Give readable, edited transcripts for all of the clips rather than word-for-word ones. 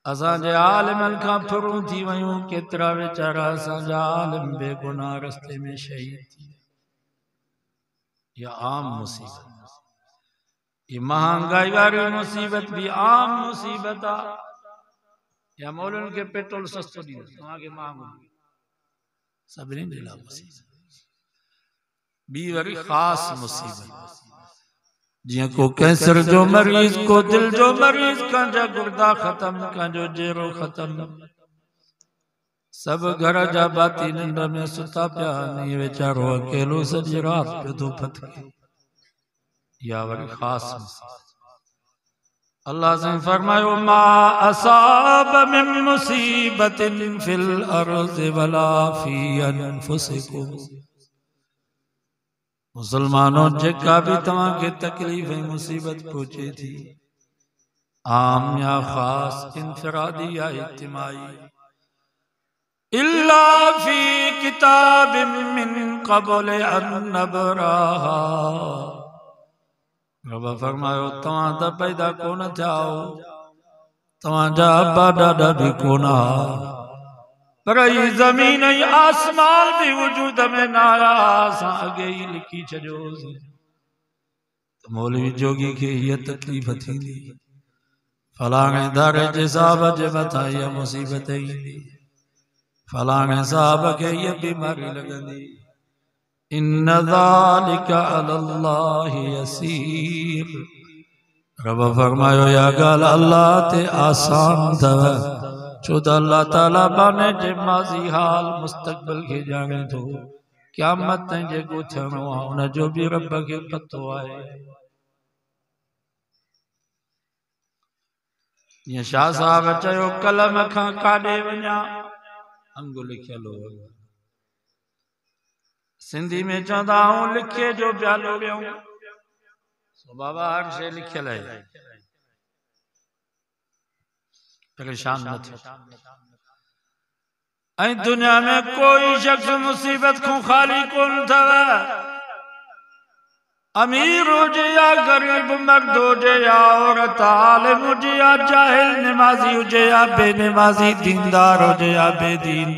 असांजे आलिमन खां फुरूं थी वयूं, केतिरा वीचारा असांजा आलिम बेगुनाह रस्ते में शहीद थी। या आम मुसीबत, ये महंगाई वाली मुसीबत भी आम मुसीबत आ। या मौलन के पेट्रोल सस्तो दी तव्हांखे महांगो सभिनी जे लाइ मुसीबत। ॿी वरी ख़ास मुसीबत, जियां को कैंसर जो मरीज, को दिल जो मरीज, कंहिंजा गुर्दा खत्म, कंहिंजो जेरो खत्म, सब घर जा बाती निंड में सुता पिया आहिनि, वीचारो अकेलो सॼी रात पियो थो फतके। या वरी ख़ास मुसीबत, अल्लाह से फरमायो मा असाब मिन मुसीबतिन फिल अर्ज़ि वला फी अनफुसिकुम। मुसलमानों, जेका भी तव्हांखे तकलीफ़ ऐं मुसीबत पहुचे थी, आम या ख़ास, इनफरादी या इज्तिमाई, इल्ला फी किताबिन मिन क़ब्ल अन नबराहा। रब फरमायो तव्हां त पैदा कोन थिया हो, तव्हांजा अब्बा ॾाॾा भी कोन हा, पर ये ज़मीन ऐं आसमान भी वजूद में न आया, असां अॻे ई लिखी छॾियोसीं। त मौलवी जोगी खे हीअ तकलीफ़ थींदी, फलाणे दारे जे साहब जे मथां हीअ मुसीबत ईंदी, फलाणे साहब खे हीअ बीमारी लॻंदी। इन्न ज़ालिका अलल्लाहि यसीर। रब फरमायो या ॻाल्हि अल्लाह ते आसान अथव, छो त अल्लाह ताला बाने जे माज़ी हाल मुस्तक़बिल खे ॼाणे थो, क़यामत ताईं जेको थियणो आहे उन जो भी रब खे पतो आहे। जीअं शाह साहब चयो, कलम खां काॾे वञा, अंगु लिखियल हो। सिंधी में चवंदा आहियूं लिखे जो प्यालो वियूं, सो बाबा हर शइ लिखियल आहे, परेशान न थियो। ऐं दुनिया में कोई शख्स मुसीबत को खाली कोन अथव, अमीर हुजे या गरीब, मर्द हुजे या औरत, आलिम हुजे या जाहिल, नमाज़ी हुजे या बेनमाज़ी, दीनदार हुजे या बेदीन,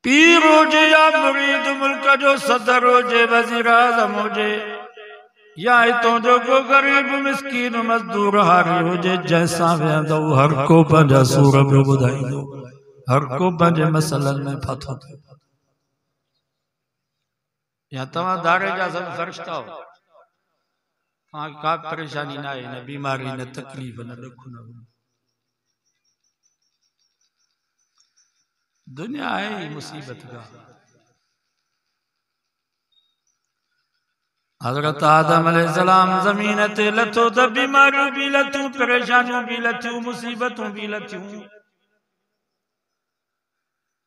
पीर हुजे या मुरीद, मुल्क जो सदर हुजे, वज़ीर आज़म हुजे या हितों जो को गरीब मिस्कीन मजदूर हारी हुजे, जैसा वेंदो हर को पंहिंजा सूर में ॿुधाईंदो, हर को पंहिंजे मसलन में फाथो थियो। या तव्हां दारे जा सब फरिश्ता हो, तव्हांखे का परेशानी न आहे, न बीमारी, न तकलीफ़, न ॾुख, न दुनिया है ही मुसीबत का। हजरत आदम अलैहिस्सलाम ज़मीन ते लथो त बीमारियूं भी लथियूं, परेशानियूं भी लथियूं, मुसीबतूं भी लथियूं।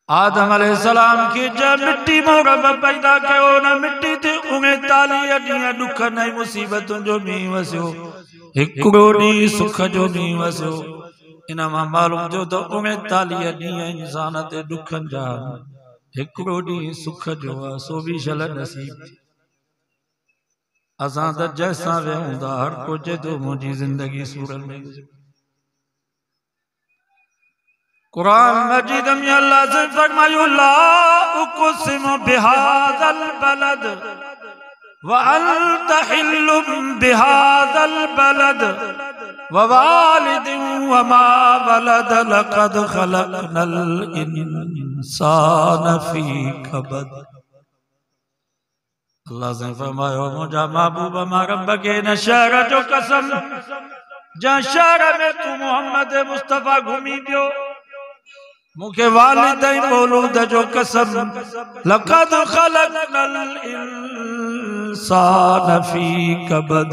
आदम अलैहिस्सलाम की जब मिट्टी में रब पैदा कयो, न मिट्टी ते 39 ॾींहं ॾुख न मुसीबतुनि जो मींहुं वसियो, हिकिड़ो ॾींहुं सुख जो मींहुं वसियो। इन मां मालूम थियो त 39 ॾींहं इंसान ते ॾुखनि जा, हिकिड़ो ॾींहुं सुख जो आहे, सो भी शल नसीब। असां त जैसा वेहूं था, हर को चए थो मुंहिंजी ज़िंदगी सूरत में। कुरान मजीद में अल्लाह से फरमायो ला उक़सिमु बिहाज़ल बलद व अंत हिल्लुम बिहाज़ल बलद व वालिदिन व मा वलद लक़द खलक़नल इंसान फी कबद। अल्लाह से फरमायो मुंहिंजा महबूब मां रब के न शहर जो कसम, जहाँ शहर में तू मोहम्मद मुस्तफ़ा घूमी पियो, मुखे वालिद ऐं मौलूद जो कसम, लक़द खलक़नल इंसान फी कबद।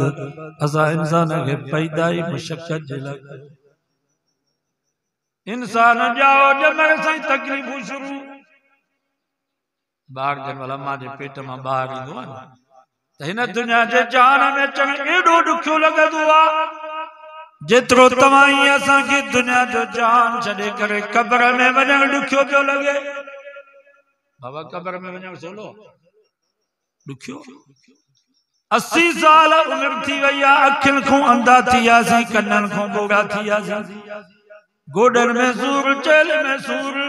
असां इंसान के पैदा ही मुशक्क़त जे लाइ कयो। इंसान जाओ ॼमण सां तकलीफ़ूं शुरू। ॿार जन वाला मां जे पेट मां ॿार ईंदो आहे न, त हिन दुनिया जे जहान में अचण एॾो ॾुखियो लॻंदो आहे, जेतिरो तव्हां ही असां खे दुनिया जो जहान छॾे करे क़ब्र में वञण ॾुखियो पियो लॻे। बाबा क़ब्र में वञण सवलो ॾुखियो? 80 साल उम्र थी वही अखिन को अंधा थियासी कन्नन को बोड़ा थियासी गोडन में सूर चेल में सूर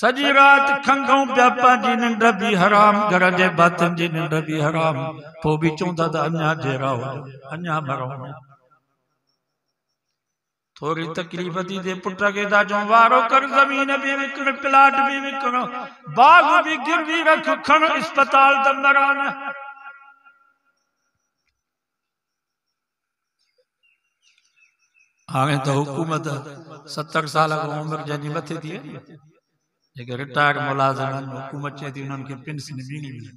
सजी रात खंगों प्यापा जी निंड भी हराम घर जे बातन जी निंड भी हराम पो भी चौंदा ता अन्या जेरा हो अन्या मरो थोड़ी तकलीफ थी दे पुट के दा जो वारो कर जमीन भी विकण प्लाट भी विकण बाग भी गिरवी रख खण अस्पताल दमरान हाणे तो हुकूमत 70 साल उम्र जनी मथे थी जेके रिटायर्ड मुलाजिम हुकूमत चे थी उन्हनि खे पेंशन बीणी मिले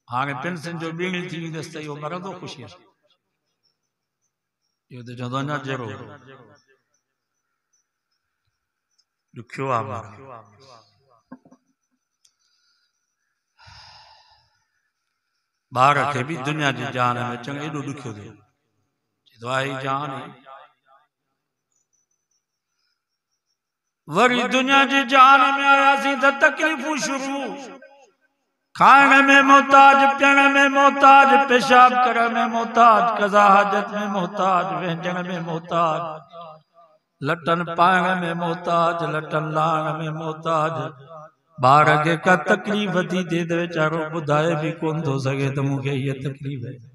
हाणे पेंशन जो बीणी थी वेंदसि त इहो मरंदो ख़ुशीअ सां इहो त चवंदो अञा जहिड़ो ॾुखियो आहे ॿार खे बि दुनिया जी जान में अचणु एॾो ॾुखियो थियो चवंदो आहे जान वरी दुनिया जी जान में आयासीं त तकलीफ़ूं शुरू खाइण में मोहताज पीअण में मोहताज पेशाब करण में मोहताज कज़ा हाजत में मोहताज व्यंजन में मोहताज लटन पाइण में मोहताज लटन लाहण में मोहताज ॿार खे का तकलीफ़ थी थिए त वीचारो ॿुधाए बि कोन थो सघे त मूंखे हीअ तकलीफ़ आहे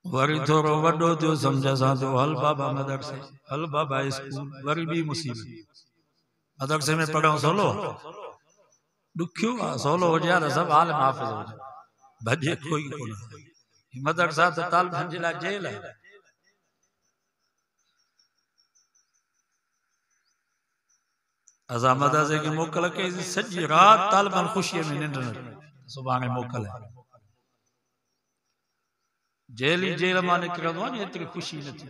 वरी थोरो वॾो थियो सम्झ सां थियो हल बाबा मदरसे हल बाबा स्कूल वरी बि मुसीबत मदरसे में पढ़ो सोलो ॾुखियो आहे सोलो हुजे त सभु हाल हाफ़िज़ हुजे भॼे कोई कोन मदरसा त तालिबनि जे लाइ जेल आहे असां मदरसे खे मोकल कईसीं सॼी राति तालिबनि ख़ुशीअ में निंड न सुभाणे मोकल आहे जेल ई जेल मां निकिरंदो आहे एतिरी ख़ुशी न थी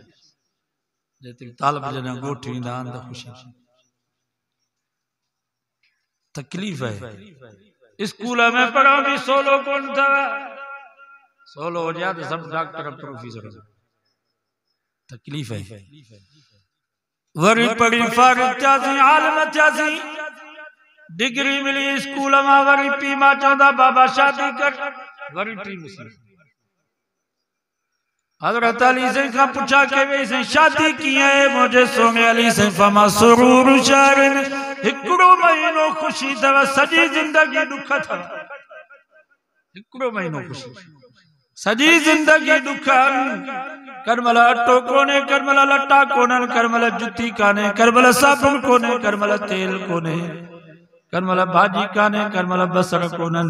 जेतिरी तालिब जॾहिं ॻोठ ईंदा आहिनि त ख़ुशी तकलीफ़ है स्कूल में पढ़ो भी सोलो कोन था सोलो हो जाए तो सब डॉक्टर प्रोफेसर तकलीफ़ है वरी पढ़ी फारिग थियासीं आलिम थियासीं डिग्री मिली स्कूल में वरी पी मां चवंदा बाबा शादी कर वरी टी मुसीबत हज़रत अली से का पूछा के वैसे शादी की है मुझे सोने अली से फमा सुरूर शारिन हिकड़ो महीनो खुशी थव सजी जिंदगी दुख थव हिकड़ो महीनो खुशी सजी जिंदगी दुख करमल अटो कोने करमल लट्टा कोनन करमल जुती काने करमल साबुन कोने करमल तेल कोने करमल भाजी काने करमल बसर कोनन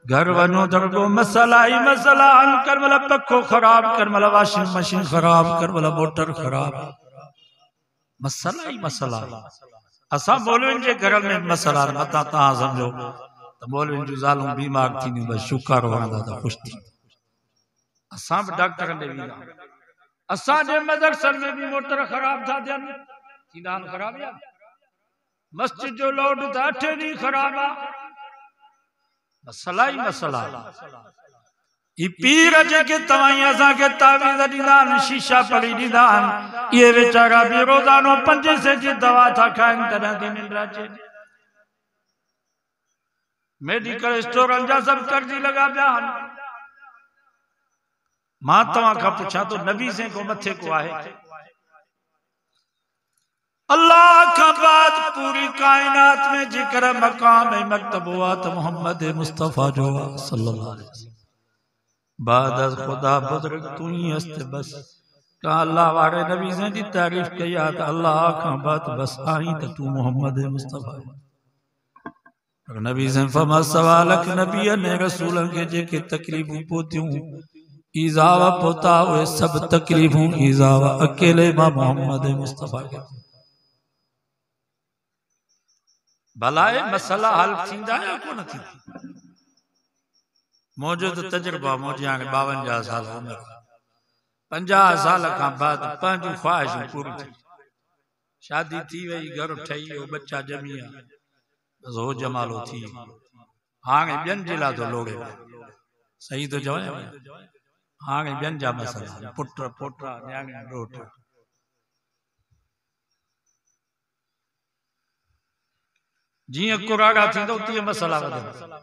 घर वनो दरगो मसला ही मसला करमल पखो खराब करमल वाशिंग मशीन खराब करमल मोटर खराब मसला ही मसला असा मौलविन के घर में मसला मता ता समझो तो मौलविन जो जालूं बीमार थी बस शुक्र वणदा त खुश थी असा भी डॉक्टर ने भी असा जे मदरसन में भी मोटर खराब था थियन थींदा खराब या मस्जिद जो लोड था 8 डी खराब आ मसला ही मसला ई पीर जेके तवाई असा के तावीज़ दीदान शीशा पड़ी दीदान ये बेचारा भी रोजानो 5 से जी दवा था खाइन तरह की निंद्रा चे मेडिकल स्टोर जा सब कर्जी लगा बयान मां तवा का पूछा तो नबी से को मथे को आहे अल्लाह का बाद पूरी कायनात में जिक्र मकाम मकतब हुआ तो मोहम्मद मुस्तफा जो सल्लल्लाहु अलैहि वसल्लम बाद खुदा बुजुर्ग तू ही हस्त बस का अल्लाह वाले नबी से दी तारीफ किया तो अल्लाह का बाद बस आई तो तू मोहम्मद मुस्तफा नबी से फमा सवालक नबी ने रसूलन के जेके तकलीफूं पोतियूं ईज़ावा पोता हुए सब तकलीफूं ईज़ावा अकेले मां मोहम्मद मुस्तफा के भलाए मसला हल थींदा या कोन थींदा मौजूद तजुर्बा मुझे हाणे 52 साल उम्र 50 साल का बाद पंहिंजूं ख्वाहिशूं पूरी थी शादी थी वई घर ठही वियो बच्चा ॼमी विया बस हो जमालो थी हाणे ॿियनि जे लाइ थो लोड़े सही तो चवां हाणे ॿियनि जा मसला पुट पोटा न्याणिया ॾोट जियां कुराड़ा थींदो तीअं मसला वधंदा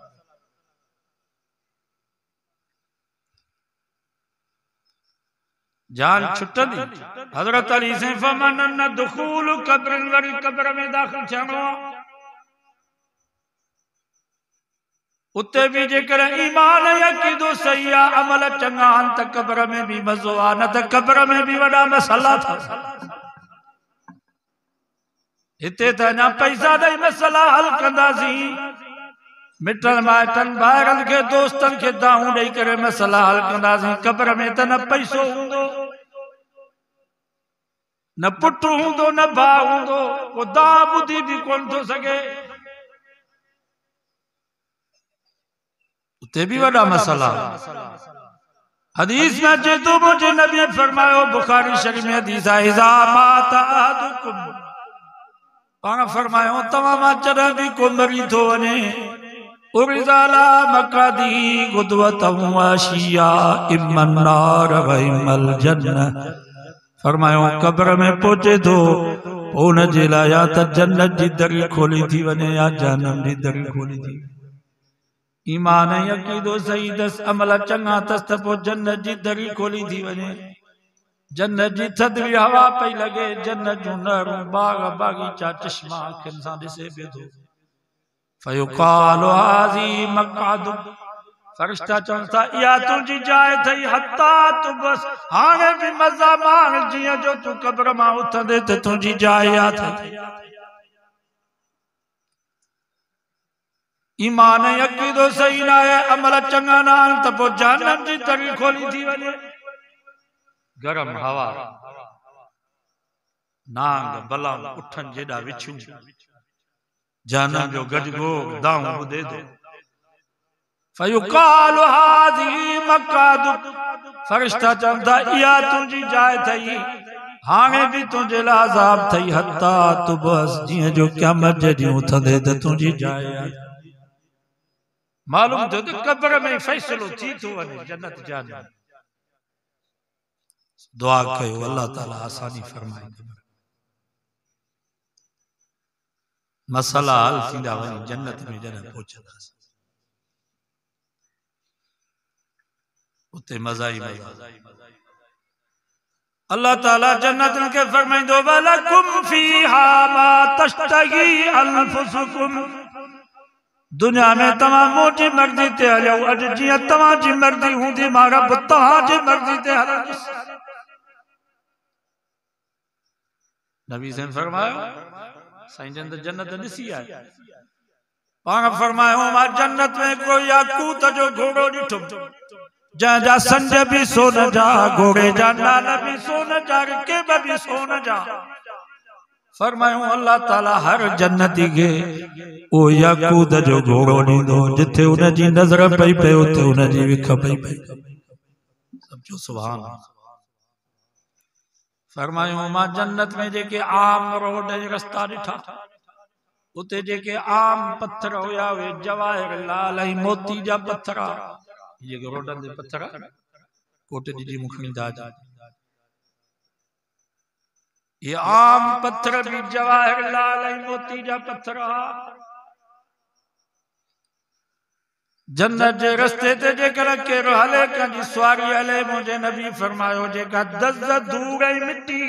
जान छुटंदी। हजरत अली से फरमाना न दुखूल कब्र वरी कब्र में दाखिल थियणो उते भी जेकर ईमान यकीदो सही आ अमल चंगा त कब्र में भी मज़ो आ न त कब्र में भी वडा मसला था। हिते त अञा पैसा ॾेई मसला हल कंदासीं मिटन माइटन भाइरनि खे दोस्तनि खे दाहूं ॾेई करे मसला हल कंदासीं। कब्र में त न पैसो हूंदो न पुटु हूंदो न भाउ हूंदो को दाह ॿुधी बि कोन थो सघे उते भी वडा मसला। हदीस में अचे तो मुझे नबी फरमायो बुखारी शरीफ में हदीस है इज़ा माता अहदुकुम पाण फरमायो तमाम जॾहिं भी को मरी थो वञे उरिज़ाला मक़दी गुदवतम वाशिया इमन नार व इमल जन्नत फरमायो कब्र में पहुंचे तो उन जे लाइ या त जन्नत जी दरी खोली थी वञे या जहन्नम जी दरी खोली थी। ईमान यकीदो सही दस अमल चंगा तस त पोइ जन्नत जी दरी खोली थी वञे। जन्नत जी थधड़ी हवा पई लगे जन्नत जूं नहरूं बाग बागीचा चश्मा अखियुनि सां ॾिसे पियो थो। फयुकालु हाज़ी मक़अदु फरिश्ता चवनि था इहा तुंहिंजी जाइ अथई हता तू बस हाणे बि मज़ा माण जीअं जो तूं कब्र मां उथंदे त तुंहिंजी जाइ अथई। ईमान यकीदो सही न आहे अमल चंगा न आहिनि त पोइ जहन्नम जी दरी खोली थी वञे। गरम हवा नांग बलाम उठन जेड़ा विछू जहन्नम जो गजगो दाऊं ॿुधे थो। फयुकाल हाज़ी मक़अदु फरिश्ता चवनि था इहा तुंहिंजी जाइ अथई हाणे भी तुंहिंजे लाइ अज़ाब अथई हता तू बस जीअं जो क़यामत जे ॾींहुं उथंदे त तुंहिंजी जाइ आहे। मालूम थियो त कब्र में फैसलो थी थो वञे जन्नत जहन्नम। दुआ कयो अल्लाह ताला आसानी फरमाए मसला हल थींदा वञी जन्नत में जॾहिं पहुचंदासीं उते मज़ा ई मज़ा। अल्लाह ताला जन्नत के फरमाइंदो वलकुम फीहा मा तश्तही अनफुसुकुम दुनिया में तमाम मुंहिंजी मर्ज़ी ते हलियो अॼु जीअं तव्हांजी मर्ज़ी हूंदी मां रब तव्हांजी मर्ज़ी ते हलंदुसि। नबी से फरमायो साईं जन त जन्नत ॾिसी आया पाण फरमायो मां जन्नत में कोई याकूत जो घोड़ो ॾिठो जंहिंजा संज भी सोन जा घोड़े जा नाल भी सोन जा रिकेब भी सोन जा। फरमायो अल्लाह ताला हर जन्नती के ओ याकूत जो घोड़ो ॾींदो जिथे उन जी नज़र पई पई उते उन जी विख पई पई। समझो सुभान अल्लाह। फरमायो मां जन्नत में जेके आम रोड रस्ता ॾिठा उते जेके आम पत्थर हुया वे जवाहिर लाल ऐं मोती जा पत्थर जेके रोडनि ते पत्थर कोट जी मुखणी दाज ये आम पत्थर भी जवाहिर लाल ऐं मोती जा पत्थर जन्नत जे रस्ते ते जेकर केर हले कंहिंजी सवारी हले मुंहिंजे नबी फरमायो जेका दज़ धूड़ ऐं मिट्टी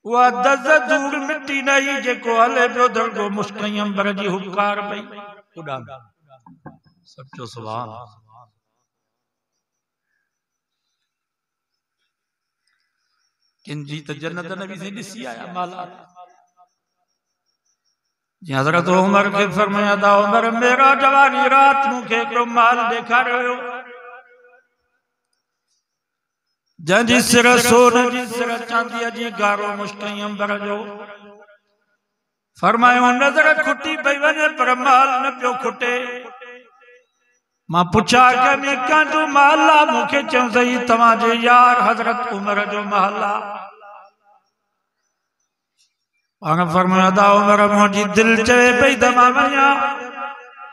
उहा दज़ धूड़ मिट्टी नहीं जेको हले पियो दर्गो मुश्कई अंबर जी हुकार पई उॾाम। सचो सुभान किंजी त जन्नत नबी से ॾिसी आया माला जी हज़रत उमर के फरमाया था उमर मेरा जवानी रात मूंखे हिकिड़ो माल ॾेखारियो जंहिंजी सिर सोन जी सिर चांदीअ जी गारो मुश्कई अंबर जो। फरमायो नज़र खुटी पई वञे पर माल न पियो खुटे। मां पुछा के कंहिंजो महल आहे मूंखे चयो सही तव्हांजे यार हज़रत उमर जो महल आहे। पाण फरमाया था उमर मुंहिंजी दिलि चए पई त मां वञा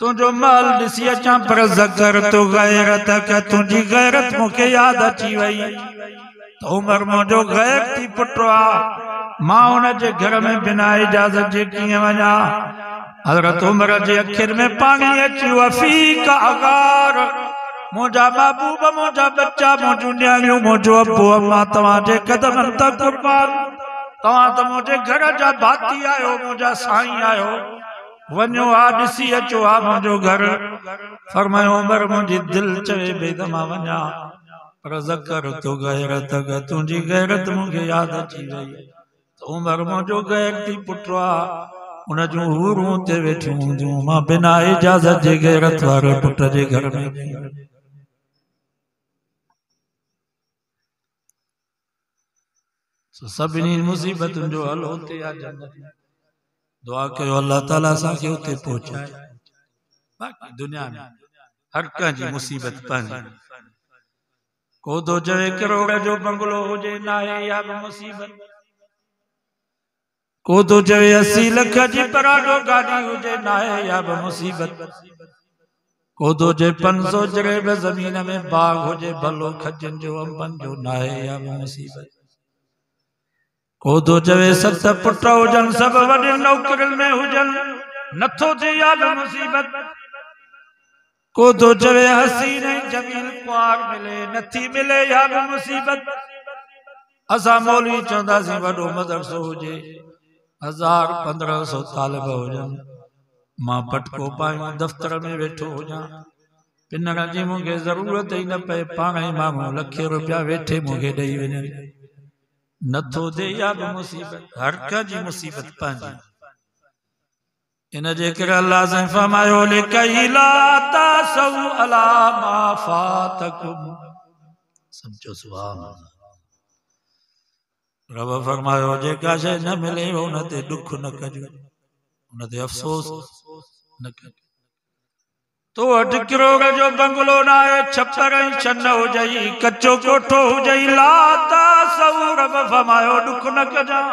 तुंहिंजो महल ॾिसी अचां पर ज़कर तो गैरत के तुंहिंजी गैरत मूंखे यादि अची वई त उमर मुंहिंजो गैर थी पुटु आहे मां हुन जे घर में बिना इजाज़त जे कीअं वञा। हज़रत उमर जे अखियुनि में पाणी अची वफ़ीक अगार मुझा महबूब मुझा बच्चा मुझू न्याणियों मुझो अबू अम्मा तव्हांजे कदमनि तां कुर्बान तव्हां त मुझे घर जा भाती आयो मुझा साईं आयो वञो आ ॾिसी अचो आ मुंहिंजो घर फरमायो उमर मुंहिंजी दिल चवे भई त मां वञा पर ज़कर तो गैरत तुंहिंजी गैरत मूंखे यादि अची वई त उमर मुंहिंजो गैरती पुटु आहे उन जूं हूरूं ते वेठियूं हूंदियूं मां बिना इजाज़त जे गैरत वारे पुट जे घर में सभिनी मुसीबतुनि जो हल होते आहे जन्नत दुआ कयो अल्लाह ताला असांखे उते पहुचाए बाक़ी दुनिया में हर कंहिंजी मुसीबत पंहिंजी को थो चवे करोड़ जो बंगलो हुजे नाहे या बि मुसीबत को थो चवे 80 लख जी पराडो गाड़ी हुजे नाहे या बि मुसीबत को थो चवे 500 जरेब ज़मीन में बाग हुजे भलो खजनि जो अंबनि जो नाहे या बि मुसीबत को थो चवे 7 पुट हुजनि सभु वॾी नौकरियुनि में हुजनि नथो थिए या बि मुसीबत को थो चवे हसीन जमील कुआर मिले नथी मिले या बि मुसीबत असां मौलवी चवंदासीं वॾो मदरसो हुजे 1000-1500 तालिब हुजनि मां पटको पायूं दफ़्तर में वेठो हुजां पिनण जी मूंखे ज़रूरत ई न पए पाण ई माण्हू लखे रुपया वेठे मूंखे ॾेई वञनि नथो थिए या बि मुसीबत हर कंहिंजी मुसीबत पंहिंजी इन जे करे अल्लाह साईं फरमायो लिकई ला तासौ अला मा फातकुम समझो सुभान अल्लाह रब फरमायो जेका शइ न मिले उन ते दुख न कजो उन ते अफ़सोस न कजो तो वटि किरोड़ जो बंगलो न आहे छप्पर ऐं छन हुजई कचो कोठो हुजई ला तासौ रब फरमायो दुख न कजां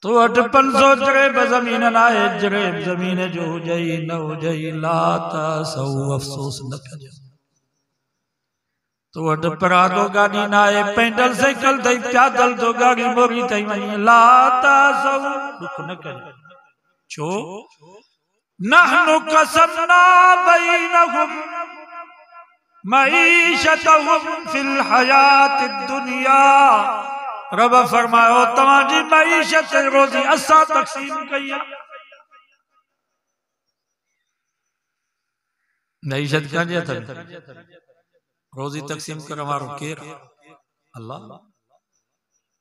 तो वटि 500 जरेब ज़मीन न आहे जरेब ज़मीन जो हुजई न हुजई ला तासौ अफ़सोस न कजां तो वटि पराडो गाड़ी न आहे पैदल साइकिल अथई पैदल तो गाड़ी मोरी अथई वञी ला तासौ दुख न कजां छो नहनु कसमना बैनहुम मईशतहुम फिल हयात दुनिया रब फरमायो तव्हांजी मईशत रोज़ी असां तक़सीम कई आहे मईशत कंहिंजे हथ में रोज़ी तक़सीम करण वारो केरु अल्लाह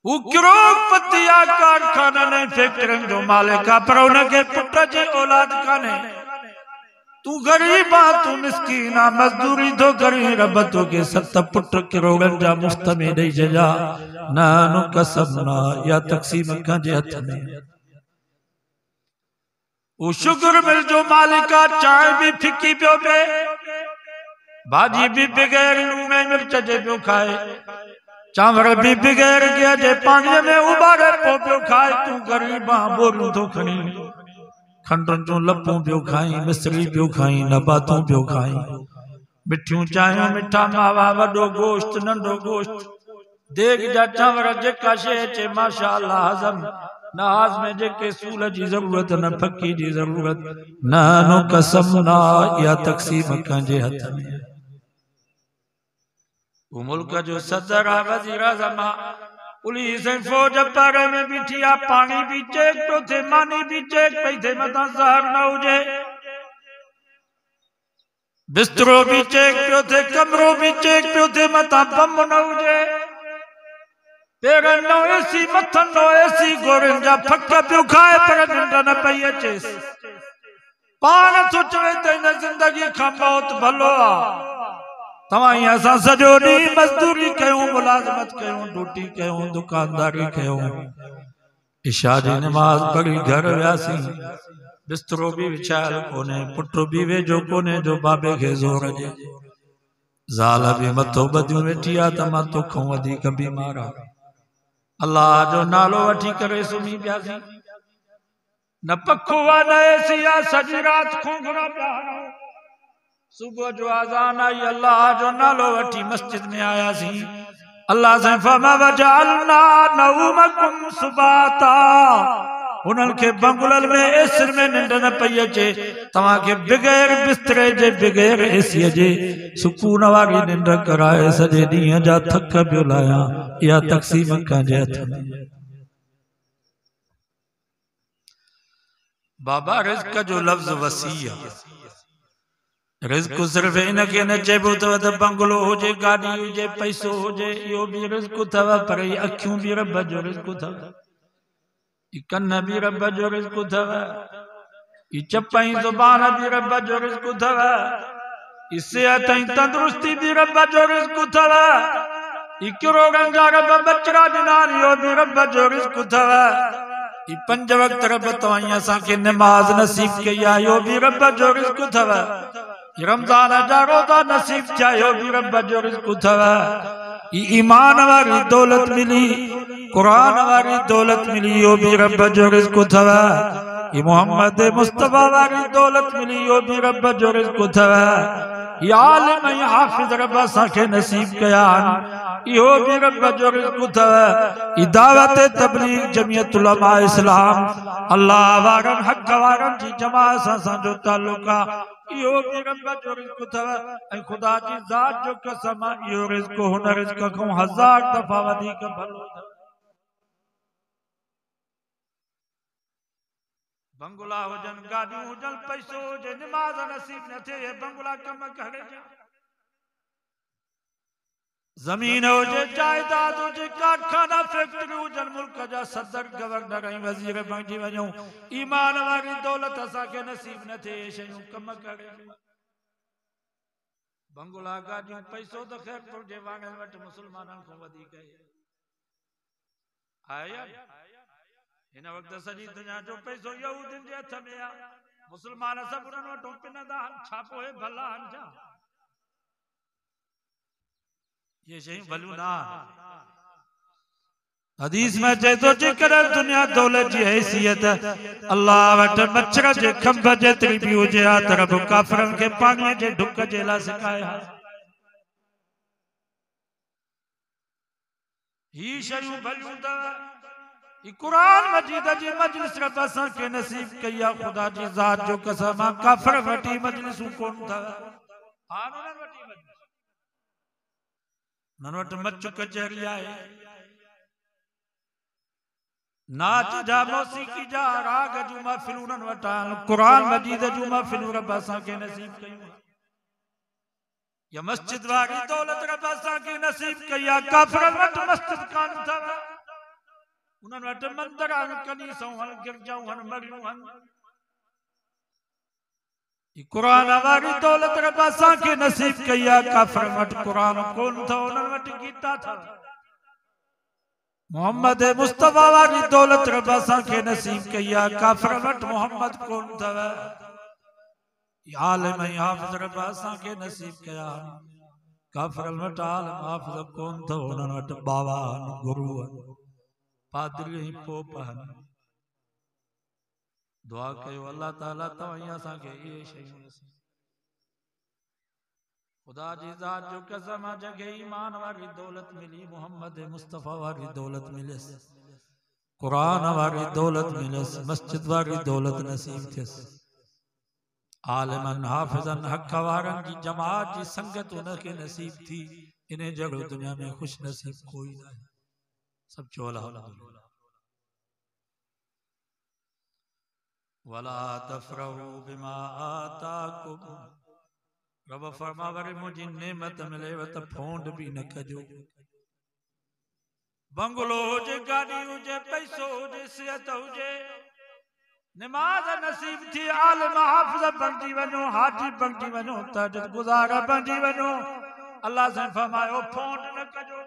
वो करोड़पति आहे कारखाननि ऐं फैक्ट्रियुनि जो मालिक आहे पर उनखे पुट जी औलाद कान्हे तू गरीब आहे तू मिस्कीन आहे मज़दूरी थो करीं रब तोखे 7 पुट करोड़नि जा मुफ़्त में ॾेई छॾिया न कसमना या तक़सीम कंहिंजे हथ में वो शुगर मिल जो मालिक आहे चांहि बि फिकी पियो पिए भाॼी बि बग़ैर लूण ऐं मिर्च जे पियो खाए चांवर भी बगैर गया जे पानी में उबारे पियो खाए तू गरीब बोलू तो खणी खंडन जो लपूं पियो खाई मिसरी पियो खाई नबातूं पियो खाई मिठियूं चायूं मिठा मावा वॾो गोश्त नंढो गोश्त देग जा चांवर जेका शइ अचे माशाअल्लाह हज़म न हाज़मे जेके सूल जी ज़रूरत न फकी जी ज़रूरत न कसमना या तक़सीम कंहिंजे हथ में वो मुल्क जो सदर आहे वज़ीर आज़म पुलिस ऐं फौज पारे में बीठी आहे पानी भी चेक पियो थिए मानी भी चेक पई थिए मथां ज़हर न हुजे बिस्तरो भी चेक पियो थिए कमरो भी चेक पियो थिए मथां बम न हुजे पेरनि नो एसी मथनि नो एसी गोरियुनि जा फक पियो खाए पर निंड न पई अचेसि पाण थो चवे त हिन ज़िंदगी खां मौत भलो आहे तवाई असां सॼो ॾींहुं मज़दूरी कयूं मुलाज़मत कयूं ड्यूटी कयूं दुकानदारी कयूं इशा जी नमाज़ पढ़ी घर वियासीं बिस्तरो भी विछायल कोने पुट भी वेझो कोने जो बाबे खे ज़ोर ॾे ज़ाल भी मथो ॿधियूं वेठी आहे त मां तोखां वधीक बीमार आहे अल्लाह जो नालो वठी करे सुम्ही पियासीं न पखो आहे न एसी आहे सॼी राति खोंखरा पिया हणूं सुबह जो आज़ान आई अल्लाह जो नालो वठी मस्जिद में आयासीं अल्लाह से फमा वजअलना नौमकुम सुबाता उन्हनि खे बंगुलनि में एसिर में निंड न पई अचे तव्हांखे बग़ैर बिस्तरे जे बग़ैर एसीअ जे सुकून वारी निंड कराए सॼे ॾींहं जा थक पियो लाहियां इहा तक़सीम कंहिंजे हथ में बाबा रिज़्क़ जो लफ़्ज़ वसी आहे रिज़्क़ सिर्फ़ इनखे न चइबो अथव त बंगलो हुजे गाॾी हुजे पैसो हुजे इहो बि रिज़्क़ अथव पर इहे अखियूं बि रब जो रिज़्क़ अथव कन भी रब जो रिज़्क़ अथव चपई ज़ुबान भी रब जो रिज़्क़ अथव सिहत ऐं तंदुरुस्ती भी रब जो रिज़्क़ अथव किरोड़नि जा रब बचड़ा ॾिना इहो भी रब जो रिज़्क़ अथव 5 वक्त रब तव्हां असांखे नमाज़ नसीब कई आहे इहो भी रब जो रिज़्क़ अथव रमज़ान जा रोज़ा नसीब थिया इहो भी रब जो रिज़्क़ अथव ईमान वारी दौलत मिली कुरान वारी दौलत मिली इहो भी रब जो रिज़्क़ अथव मोहम्मद मुस्तफा वारी दौलत मिली इहो भी रब जो रिज़्क़ अथव आलिम ऐं हाफ़िज़ रब असांखे नसीब कया इहो भी रब जो रिज़्क़ अथव दावत तबलीग जमियत उलमा इस्लाम अल्लाह वारनि हक़ वारनि जी जमात सां असांजो ताल्लुक़ आहे इहो भी रब जो रिज़्क़ अथव ऐं ख़ुदा जी ज़ात जो कसम आहे इहो रिज़्क़ हुन रिज़्क़ खां 1000 दफ़ा वधीक भलो अथव बंगला हुजन गाड़ियूं हुजन पैसो हुजे नमाज़ नसीब न थिए बंगला कम करे जमीन हुजे जायदाद हुजे कारखाना फैक्ट्री हुजन मुल्क जा सदर गवर्नर ऐं वज़ीर बणिजी वञूं ईमान वारी दौलत असांखे नसीब न थिए शयूं कम करे बंगला गाड़ियूं पैसो त ख़ैर तुंहिंजे वांगुरु वटि मुस्लमाननि खां वधीक आहे इन वक्त सॼी दुनिया जो पैसो यहूदियुनि जे हथ में आहे मुस्लमान सभु उन्हनि वटि पिनंदा आहिनि छा पोइ भला आहिनि छा ये शयूं भलियूं न हदीस में चए थो जेकॾहिं दुनिया दौलत जी हैसियत अल्लाह वटि मच्छर जे खंभ जेतिरी बि हुजे हा त रब काफ़िरनि खे पाणीअ जे ढुक जे लाइ सिकाए ही शयूं भलियूं अथव कुरान मजीद जी मजलिस रब असांखे नसीब कई आहे ख़ुदा जी ज़ात जो कसम आहे काफ़िर वटि मजलिसूं कोन अथव उन्हनि वटि मच कचहरी आहे नाच जा मौसीक़ी जा राग जूं महफ़िलूं उन्हनि वटि आहिनि कुरान मजीद जूं महफ़िलूं रब असांखे नसीब कयूं या मस्जिद वारी दौलत रब असांखे नसीब कई आहे काफ़िरनि वटि मस्जिद कान अथव उन्हनि वटि मंदर आहिनि कनीसूं आहिनि गिरजाऊं आहिनि मरियूं आहिनि कुरान वारी दौलत रब असांखे नसीब कई आहे काफ़िरनि वटि कुरान कोन अथव उन्हनि वटि गीता अथव मोहम्मद मुस्तफा वारी दौलत रब असांखे नसीब कई आहे काफ़िरनि वटि मोहम्मद कोन अथव आलिम ऐं हाफ़िज़ रब असांखे नसीब कया काफ़िरनि वटि आलिम हाफ़िज़ कोन अथव उन्हनि वटि बाबा आहिनि गुरू आहिनि पादरी ऐं पोप आहिनि दुआ कयो अल्लाह ताला तव्हां असांखे इहे शयूं नसीब ख़ुदा जी ज़ात जो कसम आहे जंहिंखे ईमान वारी दौलत मिली मोहम्मद मुस्तफा वारी दौलत मिलियसि कुरान वारी दौलत मिलियसि मस्जिद वारी दौलत नसीब थियसि आलिमन हाफ़िज़न हक़ वारनि जी जमात जी संगत उनखे नसीब थी इन जहिड़ो दुनिया में ख़ुशि नसीब कोई न आहे सब चोला वला तफरहू बिमा आताकुम रब फरमावरे मुझी नेमत मिले त फोंड भी न कजो बंगलो हुजे गाड़ी हुजे पैसो हुजे सिहत हुजे नमाज नसीब थी आलिम हाफ़िज़ बणिजी वञो हाजी बणिजी वञो तहज्जुद गुज़ार बणिजी वञो अल्लाह से फरमायो फोंड न कजो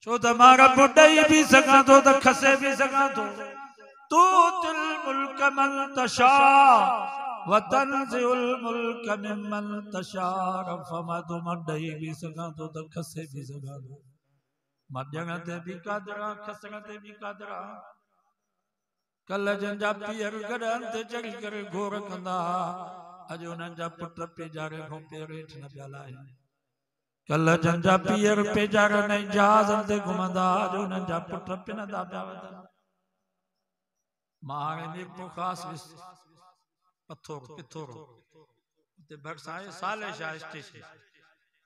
छो त मां रब ॾेई बि सघां थो त खसे बि सघां थो तू तिल मुल्क मन तशा वतनज़िउल मुल्क मिमन तशा फमद मां ॾेई बि सघां थो त खसे बि सघां थो मां ॾियण ते बि क़ादिर आहियां खसण ते बि क़ादिर आहियां कल्ह जंहिंजा पीअर गॾनि ते चढ़ी करे घोर कंदा अॼु उन्हनि जा पुट पेजारे खां पेर हेठि न पिया लाहिनि कल्ह जंहिंजा पीअर पेजारनि ऐं जहाज़नि ते घुमंदा अॼु उन्हनि जा पुट पिनंदा पिया वञनि मारे ने को खास पत्थर पिथोर ते भरसा है सालेशाह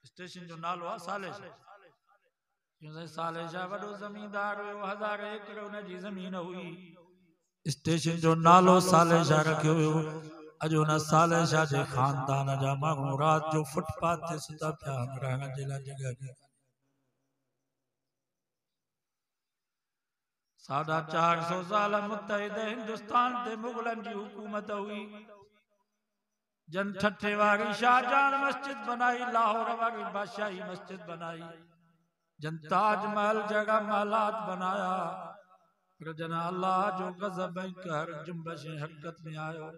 स्टेशन जो नालो आहे सालेशाह। सालेशाह वॾो ज़मींदार हुयो, 1000 एकड़ उन जी ज़मीन हुई। स्टेशन जो नालो सालेशाह रखियो हुयो। अॼु उन सालेशाह जे खानदान जा माण्हू राति जो फुटपाथ ते सुता पिया रहण जे लाइ जॻह ॾिनी। 450 साल मुतहिद हिंदुस्तान ते मुगलन जी हुकूमत हुई। जन ठठे वारी शाहजहां मस्जिद बनाई, लाहौर वारी बादशाही मस्जिद बनाई, जन ताजमहल जगह महलात बनाया। पर जन अल्लाह जो गज़ब ऐं कहर जुम्बश हरकत में आयो।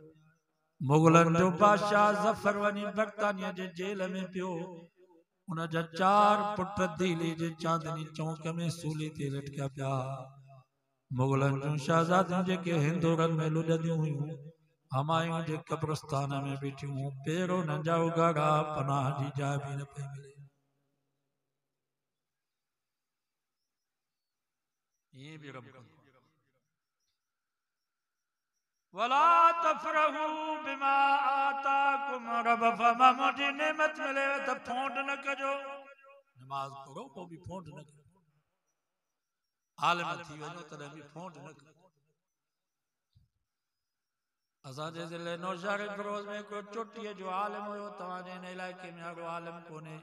मुगलन जो बादशाह ज़फर वनी बर्तानिया जे जेल में पियो। उन जा 4 पुट दिल्ली जे चांदनी चौक में सूली ते लटकिया पिया। मुगलन जूं शहज़ादियूं जेके हिंदुरनि में लुॾंदियूं हुयूं, हमायूं जे कब्रस्तान में बीठियूं, पेरों न जा उघाड़ा, पनाह जी जाइ भी न पई मिले। ये भी रब वला तफरहू बिमा आताकुम रब फमा मुझे नेमत मिले तो फोंड न कजो। नमाज पढ़ो को भी फोंड न करो। आलिम थी वनो तॾहिं भी फोंड न करो। असांजे ज़िले नौशहर फिरोज में को चोटीअ जो आलिम हुयो। तव्हांजे इन इलाइक़े में अहिड़ो आलिम कोन्हे।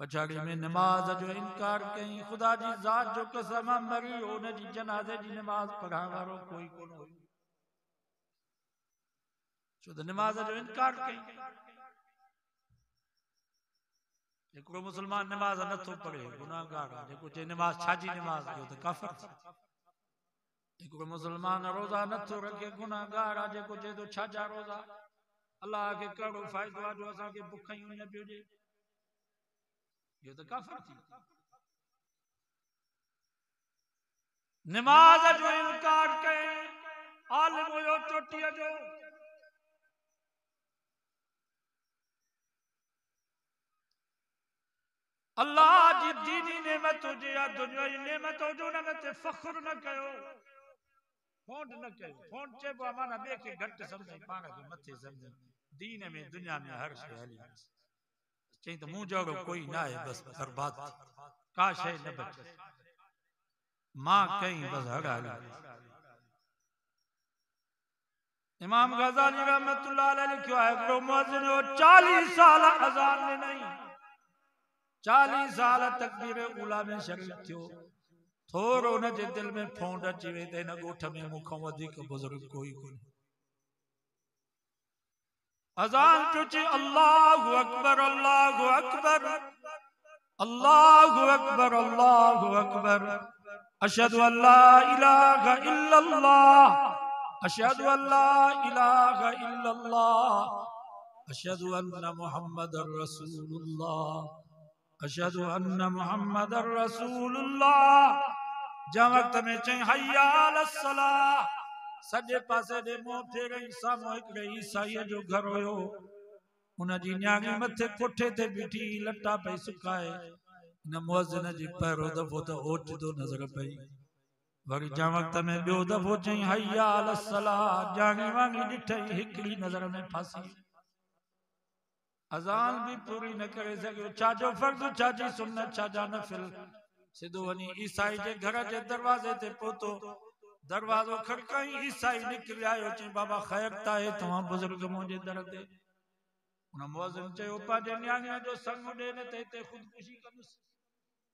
पछाड़ी में नमाज जो इनकार कई। खुदा जी ज़ात जो कसम मरी उन जी जनाज़े जी नमाज पढ़ाइण वारो कोई कोन हुयो। छो त नमाज जो इनकार कई। हिकिड़ो मुसलमान नमाज नथो पढ़े गुनाहगार आहे। जेको चए नमाज छाजी नमाज कयो त काफ़िर। हिकिड़ो मुसलमान रोज़ा नथो रखे गुनाहगार आहे। जेको चए तो छाजा रोज़ा। अल्लाह खे कहिड़ो फ़ाइदो आहे जो असांखे बुख ई न पियो ॾे। इहो त काफ़िर थी। नमाज जो इनकार कई। आलिम हुयो चोटीअ जो। अल्लाह जी दीनी नेमत हुजे या दुनियाई नेमत हुजे उन में ते फ़ख्र न कयो, फोंड न कयो। फोंड चइबो आहे माना ॿिए खे घटि सम्झी पाण खे मथे सम्झी। दीन में दुनिया में हर शइ हली। चई त मूं जहिड़ो कोई न आहे, बस बर्बाद का शइ न बचे। मां कई बस हड़ा हली। इमाम गज़ाली रहमतुल्लाह अलैह लिखियो आहे हिकिड़ो मुअज़्ज़िन 40 साल अज़ान ॾिनई। 40 साल तकबीर उला में शरीक थियो। थोरो उन जे दिल में फोंड अची वई त हिन ॻोठ में मूंखां वधीक बुज़ुर्ग कोई कोन्हे। अज़ान पियो चए अल्लाहु अकबर अल्लाहु अकबर अल्लाहु अकबर अल्लाहु अकबर अशहदु अल्ला इलाहा इल्लल्लाह अशहदु अल्ला इलाहा इल्लल्लाह अशहदु अन्ना मुहम्मदर रसूलुल्लाह अशहदु अन्ना मुहम्मदर रसूलुल्लाह। जंहिं वक़्त में चई हय्या अलस सलाह, सॼे पासे ॾे मुंहुं फेरई। साम्हूं हिकिड़े ईसाईअ जो घर हुयो। उन जी न्याणी मथे कोठे ते बीठी लटा पई सुकाए। हिन मुअज़्ज़िन जी पहिरियों दफ़ो त ओचितो नज़र पई। वरी जंहिं वक़्त में ॿियो दफ़ो चई हय्या अलस सलाह, ॼाणी वाणी ॾिठई, हिकिड़ी नज़र में फासी। अज़ान भी पूरी न करे सघियो। छाजो फर्ज़, छाजी सुन्नत, छाजा नफ़िल। सिधो वञी ईसाई जे घर जे दरवाज़े ते पहुतो। दरवाज़ो खड़काई। ईसाई निकिरी आयो। चई बाबा ख़ैर त आहे, तव्हां बुज़ुर्ग मुंहिंजे दर ते। उन मुअज़्ज़िन चयो पंहिंजे न्याणीअ जो संग ॾे न त हिते ख़ुदकुशी कंदुसि,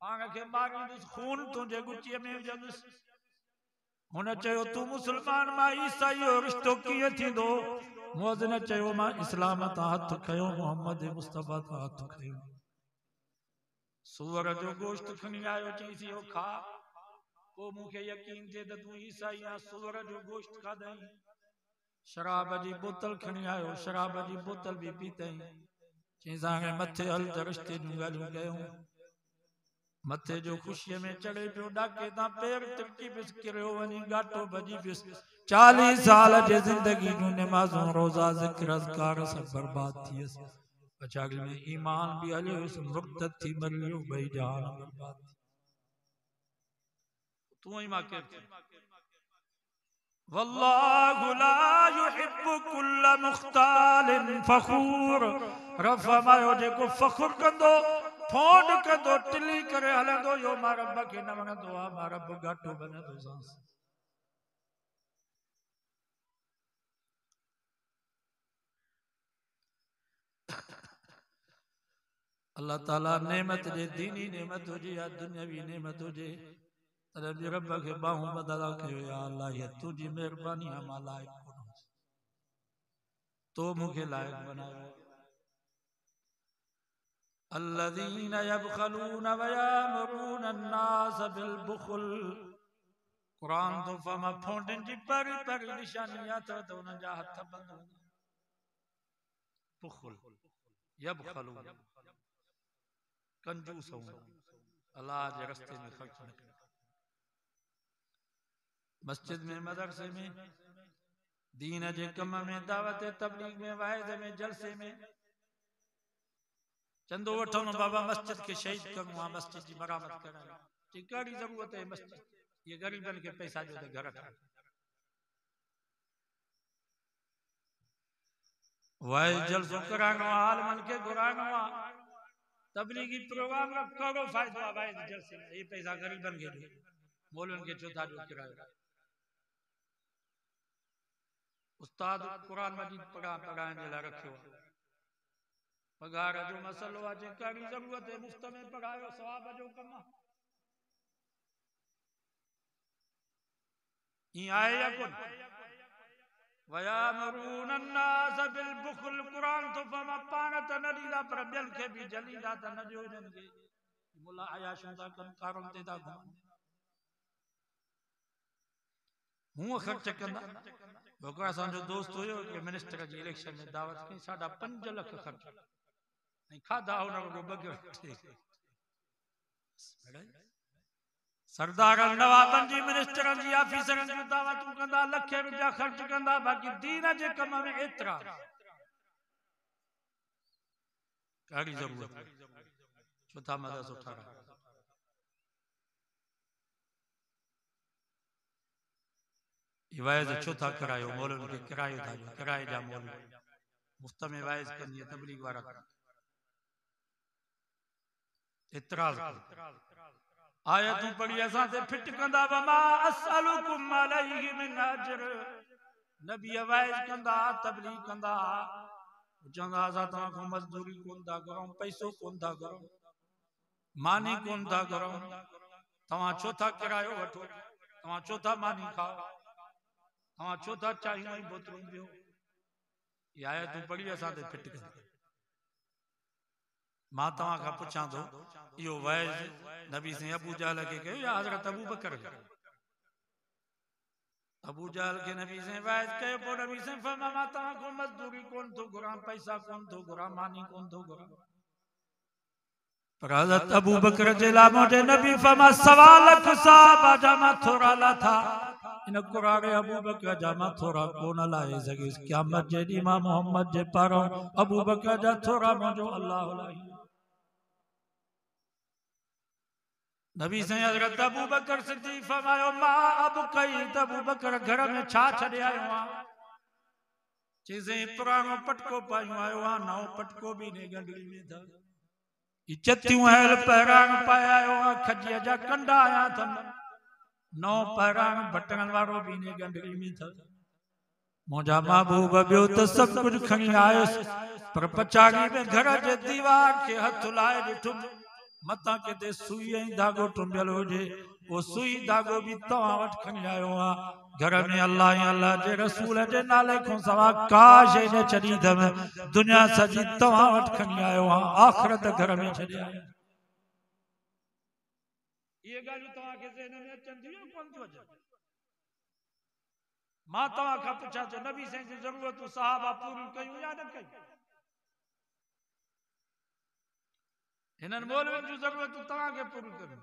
पाण खे मारींदुसि, खून तुंहिंजे गुचीअ में विझंदुसि। हुन चयो तूं मुस्लमान, मां ईसाई जो रिश्तो कीअं थींदो? मुअज़्ज़िन चयो मां इस्लाम तां हथ खयो, मोहम्मद मुस्तफ़ा तां हथ खयो। सूअर जो गोश्त खणी आयो। चईंसि इहो खा, पोइ मूंखे यकीन थिए त तूं ईसाई आहीं। सूअर जो गोश्त खाधई। शराब जी बोतल खणी आयो। शराब जी बोतल भी पीतई। चईंसि हाणे मथे हल त रिश्ते जूं ॻाल्हियूं कयूं। मथे जो ख़ुशीअ में चढ़े पियो। ॾाके तां पेर तिरकी पियुसि, किरियो वञी घाटो भॼी पियुसि। 40 साल जे ज़िंदगी जूं नमाज़ूं, रोज़ा, ज़िक्र, अज़कार सब बर्बाद थी वियसि। पछाड़ी में ईमान भी हलियोसि, मुर्तद थी मरी वियो। ॿई जहान बर्बाद। तूं ई मां केरु? वल्लाहु ला युहिब्बु कुल्ल मुख्तालिन फखूर। रब फरमायो जेको फखुर कंदो, फोंड कंदो, टिली करे हलंदो, यो मां रब खे न वणंदो आहे, मां रब घाटो बनंदो सांस। अल्लाह ताला नेमत जे, दीनी नेमत हुजे या दुनियावी नेमत हुजे, तॾहिं बि रब खे बाहूं बदला कयो, या अल्लाह ये तुंहिंजी महिरबानी आहे, मां लाइक़ कोन, तो मूंखे लाइक़ बनायो। अल्लज़ीन यबखलून व यामुरून अन्नास बिल बुखल। कुरान तो फमा फोंडन जी परी परी निशानी अथव त उन जा हथ बंद हूंदा। बुखल यबखलून कंजूस हूंदा, अल्लाह जे रस्ते में ख़र्च न कंदा। मस्जिद में, मदरसे में, दीन जे कम में, दावत तबलीग में, वाइद में, जलसे में चंदो वठो न बाबा मस्जिद के शहीद करूं, मस्जिद की मरामत करायूं, कहिड़ी ज़रूरत है मस्जिद, ये गरीबन के पैसा जो घर ठाहे। वाइद जलसो कराइणो आहे, आलमन के घुराइणो आहे, तबलीगी प्रोग्राम का कहिड़ो फ़ाइदो आहे वाइद जलसे में, ये पैसा गरीबन के ॾियो, मौलवियुनि खे छो था ॾियो किरायो। उस्ताद कुरान मजीद पढ़ाइण जे लाइ रखियो आहे, पगार जो मसलो आहे, जेकॾहिं ज़रूरत है मुफ्त में पढ़ायो, सवाब जो कम आहे। ईअं आहे या कोन? वयामुरून अन्नास बिल बुखल। कुरान तो फमा पाण त न ॾींदा, पर ॿियनि खे बि जलींदा त न ॾियो हिननि खे। मुला अयाशूं था कनि, कारुनि ते था घुमनि, हूअं ख़र्च कंदा। हिकिड़ो असांजो दोस्त हुयो कि मिनिस्टर जी इलेक्शन में दावत कई, 5.5 लाख ख़र्च ऐं खाधा हुन वॻो बग़ैर। सरदार नवाबन जी, मिनिस्टरनि जी, ऑफिसरनि जी दावतूं कंदा, लखे रुपया ख़र्च कंदा, बाक़ी दीन जे कम में एतिरा कहिड़ी ज़रूरत है, छो था मदद उठारा। वाइज़ छो था करायो, मौलवियुनि खे किरायो था ॾियो, किराए जा मौलवी मुफ्त में वाइज़ कंदी, तबलीग वारा एतिराज़ आयतूं पढ़ी असां ते फिट कंदा, वमा असअलुकुम अलैहि मिन अजर। नबी वाइज़ कंदा, तबलीग कंदा, चवंदा असां तव्हां खां मज़दूरी कोन था घुरूं, पैसो कोन था घुरूं, मानी कोन था घुरूं, तव्हां छो था किरायो वठो, तव्हां छो था मानी खाओ, तव्हां छो था चाहियूं ऐं बोतलूं ॾियो। ये आयतूं पढ़ी असां ते फिट कंदा। मां तव्हां खां पुछां थो, इहो वाइज़ नबी से अबू जहल के कयो या हज़रत अबू बकर के? अबू जहल के नबी से वाइज़ कयो, पोइ नबी से फरमाया मां तव्हां खां मज़दूरी कोन थो घुरां, पैसा कोन थो घुरां, मानी कोन थो घुरां। पर हज़रत अबू बकर जे लाइ मुंहिंजे नबी फरमाया 1.25 लाख साहबा जा मां थोरा लाथा, इन कुरारे अबू बकर जा मां थोरा कोन लाहे सघियुसि। क़यामत जे ॾींहुं मां मोहम्मद जे पारां अबू बकर जा थोरा मुंहिंजो अल्लाह लाही। नबी से हज़रत अबू बकर सिद्दीक़ फरमायो मां अब कई, त अबू बकर घर में छा छॾे आयो आहियां? चईं पुराणो पटको पायूं आयो आहियां, नओं पटको बि ने गंढड़ी में अथव, चतियूं हल पहिराण पाए आयो आहियां, खजीअ जा कंडा आया अथमि, नओं पहिराण बटन वारो बि ने गंढड़ी में अथव। मुंहिंजा महबूब ॿियो त सभु कुझु खणी आयुसि, पर पछाड़ी में घर जे दीवार खे हथ लाए ॾिठुमि, मतां किथे सुई ऐं धागो टुंबियल हुजे, वो सुई धागो बि तव्हां वटि खणी आयो आहियां। घर में अल्लाह ऐं अल्लाह जे रसूल जे नाले खां सवा का शइ न छॾी अथमि, दुनिया सॼी तव्हां वटि खणी आयो आहियां, आख़िरत घर में छॾे आयो। ये ॻाल्हियूं तव्हांखे ज़हन में अचनि थियूं कोन थियूं अचनि? मां तव्हां खां पुछां थो, नबी साईं जी ज़रूरतूं सहाबा पूरियूं कयूं या न कयूं? हिननि मौलवियुनि जूं ज़रूरतूं तव्हांखे पूरियूं कयूं?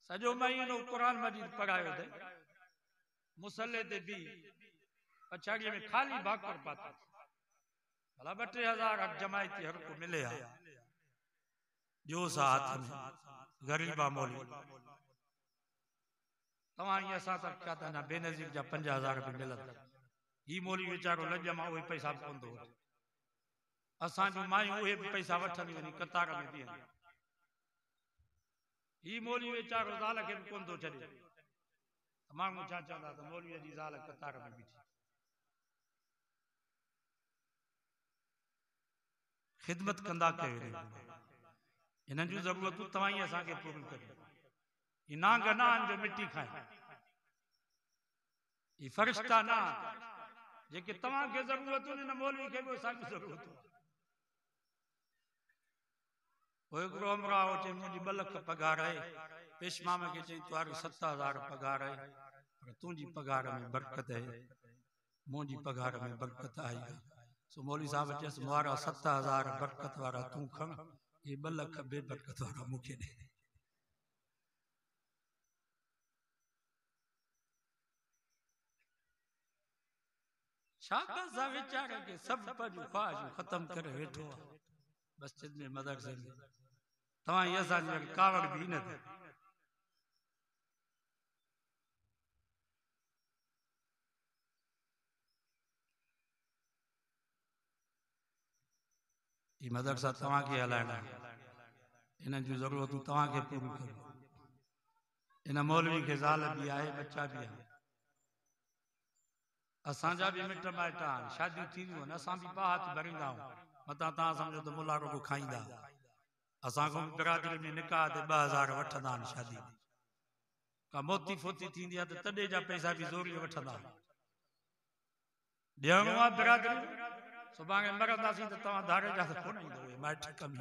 सॼो महीनो क़ुरान मजीद पढ़ायो अथई, मुसले ते बि पछाड़ीअ में ख़ाली भाकुर पाता, भला 2-3 हज़ार जमायती हर को मिले हा, जो साथ में गरीबा मौलवी तव्हां ये असां तक क्या था ना बेनज़ीर जा 50,000 रुपया मिलत ही मौलवी वीचारो लज मां उहे पैसा कोन थो वठे असां जूं मायूं उहे पैसा वठंदी वञी कतार में बीहनि ही मौलवी वीचारो ज़ाल खे कोन थो छॾे माण्हू छा चवंदा त मौलवीअ जी ज़ाल कतार में बीठी ख़िदमत कंदा कयो हिननि जूं ज़रूरतूं तव्हां ई असांखे पूरियूं करियूं ही नांग न आहिनि जो मिटी खाए ही फ़रिश्ता न जेके तव्हांखे ज़रूरतूं हिन मौलवी खे बि असांजी ज़रूरतूं वो हिकिड़ो अमराओ चई मुंहिंजी 2 लख पगार आहे पेशमाम खे चई तुंहिंजी 7,000 पगार आहे पर तुंहिंजी पगार में बरकत आहे मुंहिंजी पगार में बरकत आई सो मौलवी साहब चयसि मुआरा 7,000 बरकत वारा तूं खण ये 2 लख बेबरकत वारा मूंखे ॾे शाका सा वीचारे के सब पंहिंजूं ख्वाहिशूं ख़त्म करे वेठो आहे मस्जिद में मदरसे में तव्हां ये असांजी कावड़ बि न थिए ये मदरसा तव्हांखे हलाइणा इन्हनि जूं ज़रूरतूं तव्हांखे पूरियूं करियूं इन मौलवी खे ज़ाल बि आहे बच्चा बि आहिनि असांजा बि मिट माइट आहिनि शादियूं थींदियूं आहिनि असां बि बाहत भरींदा आहियूं मतां तव्हां सम्झो त मुला रुॻो खाईंदा असांखां बि बिरादरी में निकाह ते 2,000 वठंदा आहिनि शादी का मोती फोती थींदी आहे त तॾहिं जा पैसा बि ज़ोरी वठंदा ॾियणो आहे बिरादरी सुभाणे मरंदासीं त तव्हां धारे जा त कोन ईंदो उहे माइट कम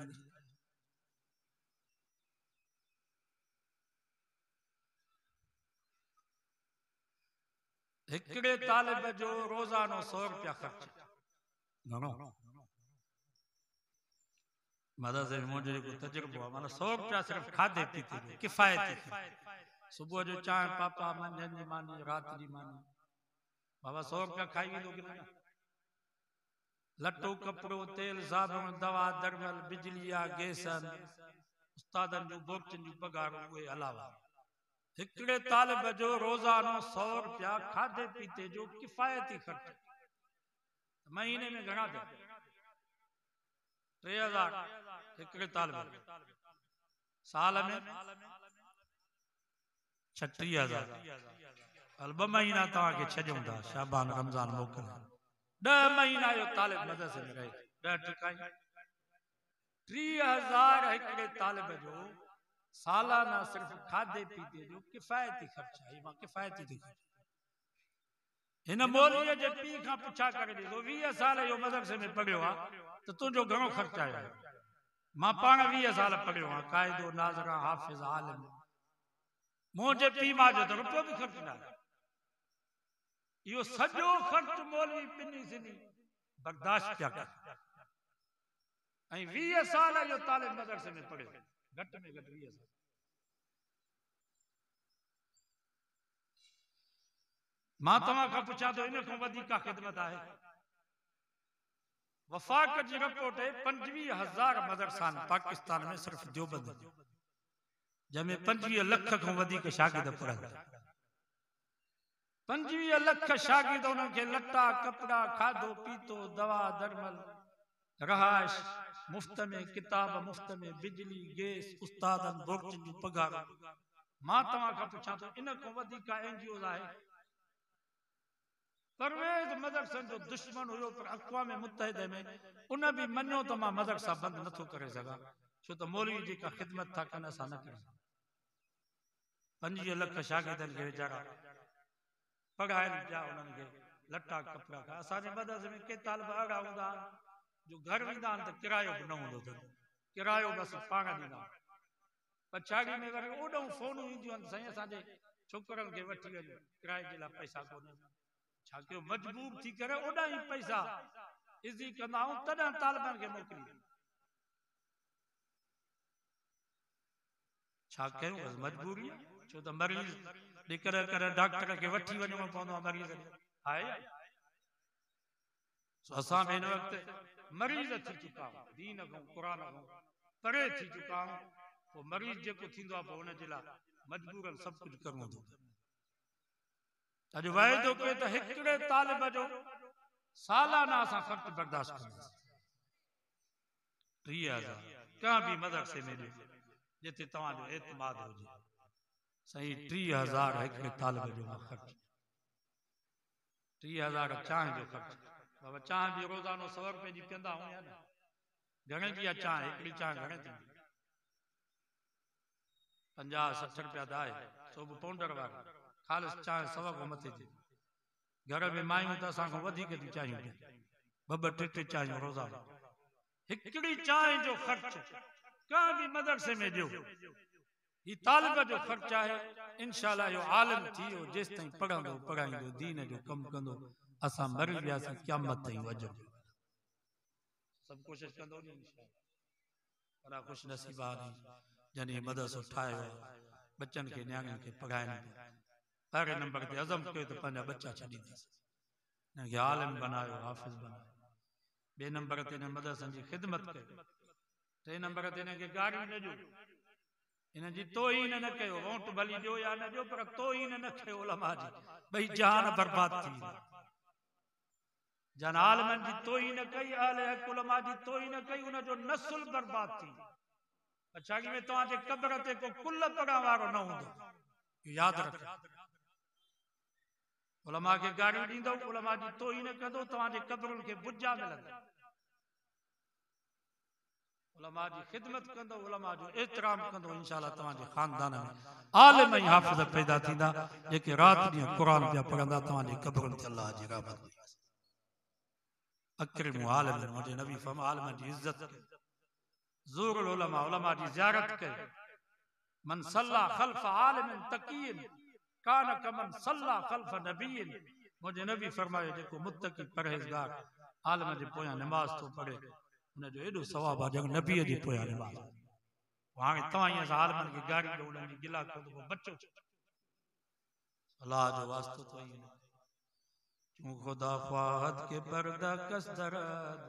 हिकिड़े तालिब जो रोज़ानो 100 रुपया ख़र्च घणो मदरसे में मुंहिंजो जेको तजुर्बो आहे माना 100 रुपया सिर्फ़ु खाधे पीते जो किफ़ायती सुबुह जो चांहि पापा मंझंदि जी मानी राति जी मानी बाबा 100 रुपया खाई वेंदो की न लटो कपिड़ो तेल साबुण दवा दरमल बिजली आहे गैस उस्तादनि जूं बोर्चनि जूं पगारूं उहे अलावा हिकिड़े तालिब जो रोज़ानो 100 रुपया खाधे पीते जो किफ़ायती ख़र्च महीने में घणा थिया 3,000 हिकिड़े तालिब साल में 36,000 हल 2 महीना तव्हांखे छॾियूं था शाबान रमज़ान मोकिल 10 महीना जो तालिब मदरसे में रहे 10 टकाई 30,000 हिकिड़े तालिब जो सालाना सिर्फ खाधे पीते जो किफ़ायती ख़र्च आहे मां किफ़ायती थी हिन मौलवीअ जे पीउ खां पुछा करे ॾिसो 20 साल जो मदरसे में पढ़ियो आहे त तुंहिंजो घणो ख़र्च आयो मां पाण 20 साल पढ़ियो आहे क़ाइदो नाज़रा हाफ़िज़ आलिम मुंहिंजे पीउ मां जो त रुपयो बि ख़र्च न आहे इहो सॼो ख़र्च मौलवी पिनी सिनी बर्दाश्त पिया करे ऐं 20 साल जो तालिब मदरसे में पढ़ियो घटि में घटि 20 साल मां तव्हां खां पुछां थो इन खां वधीक का ख़िदमत आहे वफ़ाक जी रिपोर्ट है 25,000 मदरसा पाकिस्तान में सिर्फ देवबंद जंहिंमें 25 लख खां वधीक शागिर्द पढ़नि 25 लख शागिर्द उन्हनि खे लटा कपड़ा खाधो पीतो दवा दरमल रहाइश मुफ्त में किताब मुफ्त में बिजली गैस उस्तादन बोर्चन जूं पगार मां तव्हां खां पुछां थो इन खां वधीक NGOs आहे परवेज़ मदरसनि जो दुश्मन हुयो पर अक़वाम मुत्तहिदा में उन बि मञो त मां मदरसा बंदि नथो करे सघां छो त मौलवी जेका ख़िदमत था कनि असां न कयूं 25 लख शागिर्दनि खे वीचारा पढ़ाइनि पिया उन्हनि खे लटा कपिड़ा खा असांजे मदरसे में के तालिब अहिड़ा हूंदा जो घर वेंदा आहिनि त किरायो बि न हूंदो अथनि किरायो बसि पाण ॾींदा पछाड़ी में वरी ओॾो फ़ोनूं ईंदियूं आहिनि साईं असांजे छोकिरनि खे वठी वञो किराए जे लाइ पैसा कोन्हे छा कयो मजबूर थी करे ओॾा ई पैसा इज़ी कंदा आहियूं तॾहिं तालिबनि खे मोकिली छा कयूं मजबूरी छो त मरीज़ ॾिकर करे डॉक्टर खे वठी वञणो पवंदो आहे मरीज़ आहे असां बि हिन वक़्तु मरीज़ थी चुका आहियूं दीन खां क़ुरान खां परे थी चुका आहियूं पोइ मरीज़ जेको थींदो आहे पोइ हुनजे लाइ मजबूरन सभु कुझु करिणो थो अॼु वाइदो कयो त हिकिड़े तालिब जो सालाना असां ख़र्च बर्दाश्त कंदासीं 30,000 कंहिं बि मदरसे में ॾियो जिते तव्हांजो एतमाद हुजे सही 30,000 हिकिड़े तालिब जो ख़र्च 30,000 चांहि जो ख़र्च बाबा चांहि बि रोज़ानो 100 रुपए जी पीअंदा हुआ न घणे जी आहे चांहि हिकिड़ी चांहि घणे थी 50-60 रुपया त आहे सो बि पाउंडर वारी ख़ालिस चांहि 100 खां मथे थी घर में मायूं त असांखां वधीक थी चाहियूं ॿ टे चाहियूं रोज़ानो हिकिड़ी चांहि जो ख़र्च कंहिं बि मदरसे में ॾियो ही तालिब जो ख़र्च आहे इंशाअल्लाह इहो आलिम थी वियो जेसि ताईं पढ़ंदो पढ़ाईंदो दीन जो कमु कंदो असां मरी वियासीं क़यामत ताईं वजो सभु कोशिशि कंदो नी इंशाअल्लाह पर ख़ुशि नसीब आहे जॾहिं मदरसो ठाहियो बच्चनि खे नियाणियुनि खे पढ़ाइनि पहिरें नंबर ते अज़म कयो त पंहिंजा बच्चा छॾींदासीं हिनखे आलिम बनायो हाफ़िज़ बनायो ॿिए नंबर ते हिन मदरसनि जी ख़िदमत कयो 3 नंबर ते हिनखे गारियूं न ॾियो हिन जी तोहीन न कयो वोट भली ॾियो या न ॾियो पर तोहीन न कयो उलमा जी भई जान बर्बाद थी जन आलिमनि जी तोहीन कई अहले हक़ उलमा जी तोहीन कई उनजो नस्ल बर्बाद थी पछाड़ी में तव्हांजे क़ब्र ते को कुल पढ़ण वारो न हूंदो यादि रखो उलमा खे गारियूं ॾींदो उलमा जी तोहीन कंदो तव्हांजे क़ब्रुनि खे बुजा मिलंदा उलमा जी ख़िदमत कंदो उलमा जो एहतराम कंदो इंशाअल्लाह तव्हांजे ख़ानदान में आलिम ऐं हाफ़िज़ पैदा थींदा जेके रात ॾींहुं क़ुर पिया पढ़ंदा तव्हांजे क़ब्रुनि ते अल्लाह जी रहमत अकरिमु आलिम मुंहिंजे नबी फरमाया आलिम जी इज़त ज़ूरुल उलमा उलमा जी ज़ियारत कयो मन सल्ला ख़ल्फ़ आलिम तक़ीन कान कमन सल्ला ख़ल्फ़ नबीन मुंहिंजे नबी फरमायो जेको मुत्तक़ी परहेज़गार आलिम जे पोयां नमाज़ थो पढ़े उनजो एॾो सवाबु आहे ॼणु नबीअ जे पोयां नमाज़ हाणे तव्हां ईअं असां आलिमनि खे गारी ॾियो उन्हनि जी गिला कयो त पोइ बचो अल्लाह जो वास्तो तो ही चूं खुदा ख्वाहत के पर्दा कस दरद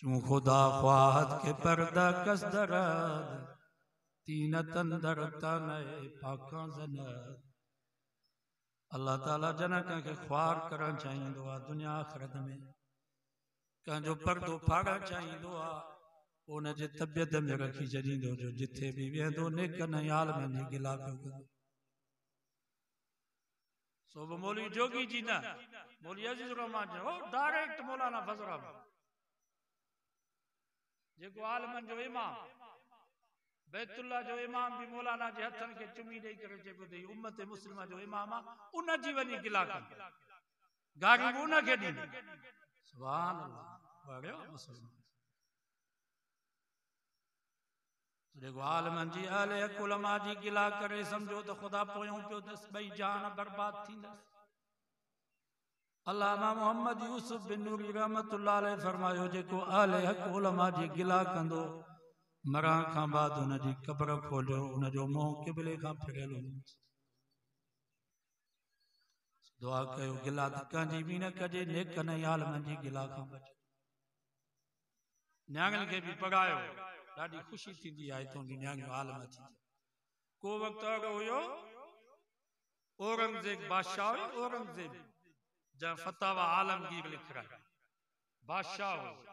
चूं खुदा ख्वाहत के पर्दा कस दरद तीन तंदर तने पाकां ज़नद अल्लाह ताला जन कंहिंखे ख्वार करणु चाहींदो आहे दुनिया आख़िरत में कंहिंजो पर्दो फाड़णु चाहींदो आहे उनजे तबियत में रखी छॾींदो जो जिथे बि वेंदो नेकनि ऐं आलिमनि जी गिला कंदो सो बि मौलवी जोगी जी न मौलवी अज़ीज़ुर रहमान जो डायरेक्ट मौलाना फज़ल रहमान जेको आलिमनि जो इमाम बैतुल्लाह जो इमाम भी मौलाना जे हथनि खे चुमी ॾेई करे चइबो त उम्मत मुस्लिमा जो इमाम आहे उन जी वञी गिला कंदो गारियूं बि उनखे ॾींदो सुभान अल्लाह पढ़ियो मुस्लमान जेको आलिमनि जी अहले हक़ उलमा जी गिला करे सम्झो त ख़ुदा पोयों पियो दस ॿई जान बर्बाद थींदसि अल्लामा मोहम्मद यूसुफ बिन नूरी रहमतुल्लाह अलैह फरमायो जेको अहले हक़ उलमा जी गिला कंदो मरण खां बाद उन जी क़ब्र खोलियो उनजो मुंहुं क़िबले खां फिरियल हूंदो दुआ कयो गिला त कंहिंजी बि न कजे नेकनि ऐं आलिमनि जी गिला खां बचो नियाणियुनि खे बि पढ़ायो ॾाढी ख़ुशी थींदी आहे हितां जी नियाणियूं आलिम थी को वक़्तु अहिड़ो हुयो औरंगज़ेब बादशाह हुयो औरंगज़ेब जंहिं फतावा आलमगीर लिखराया बादशाह हुयो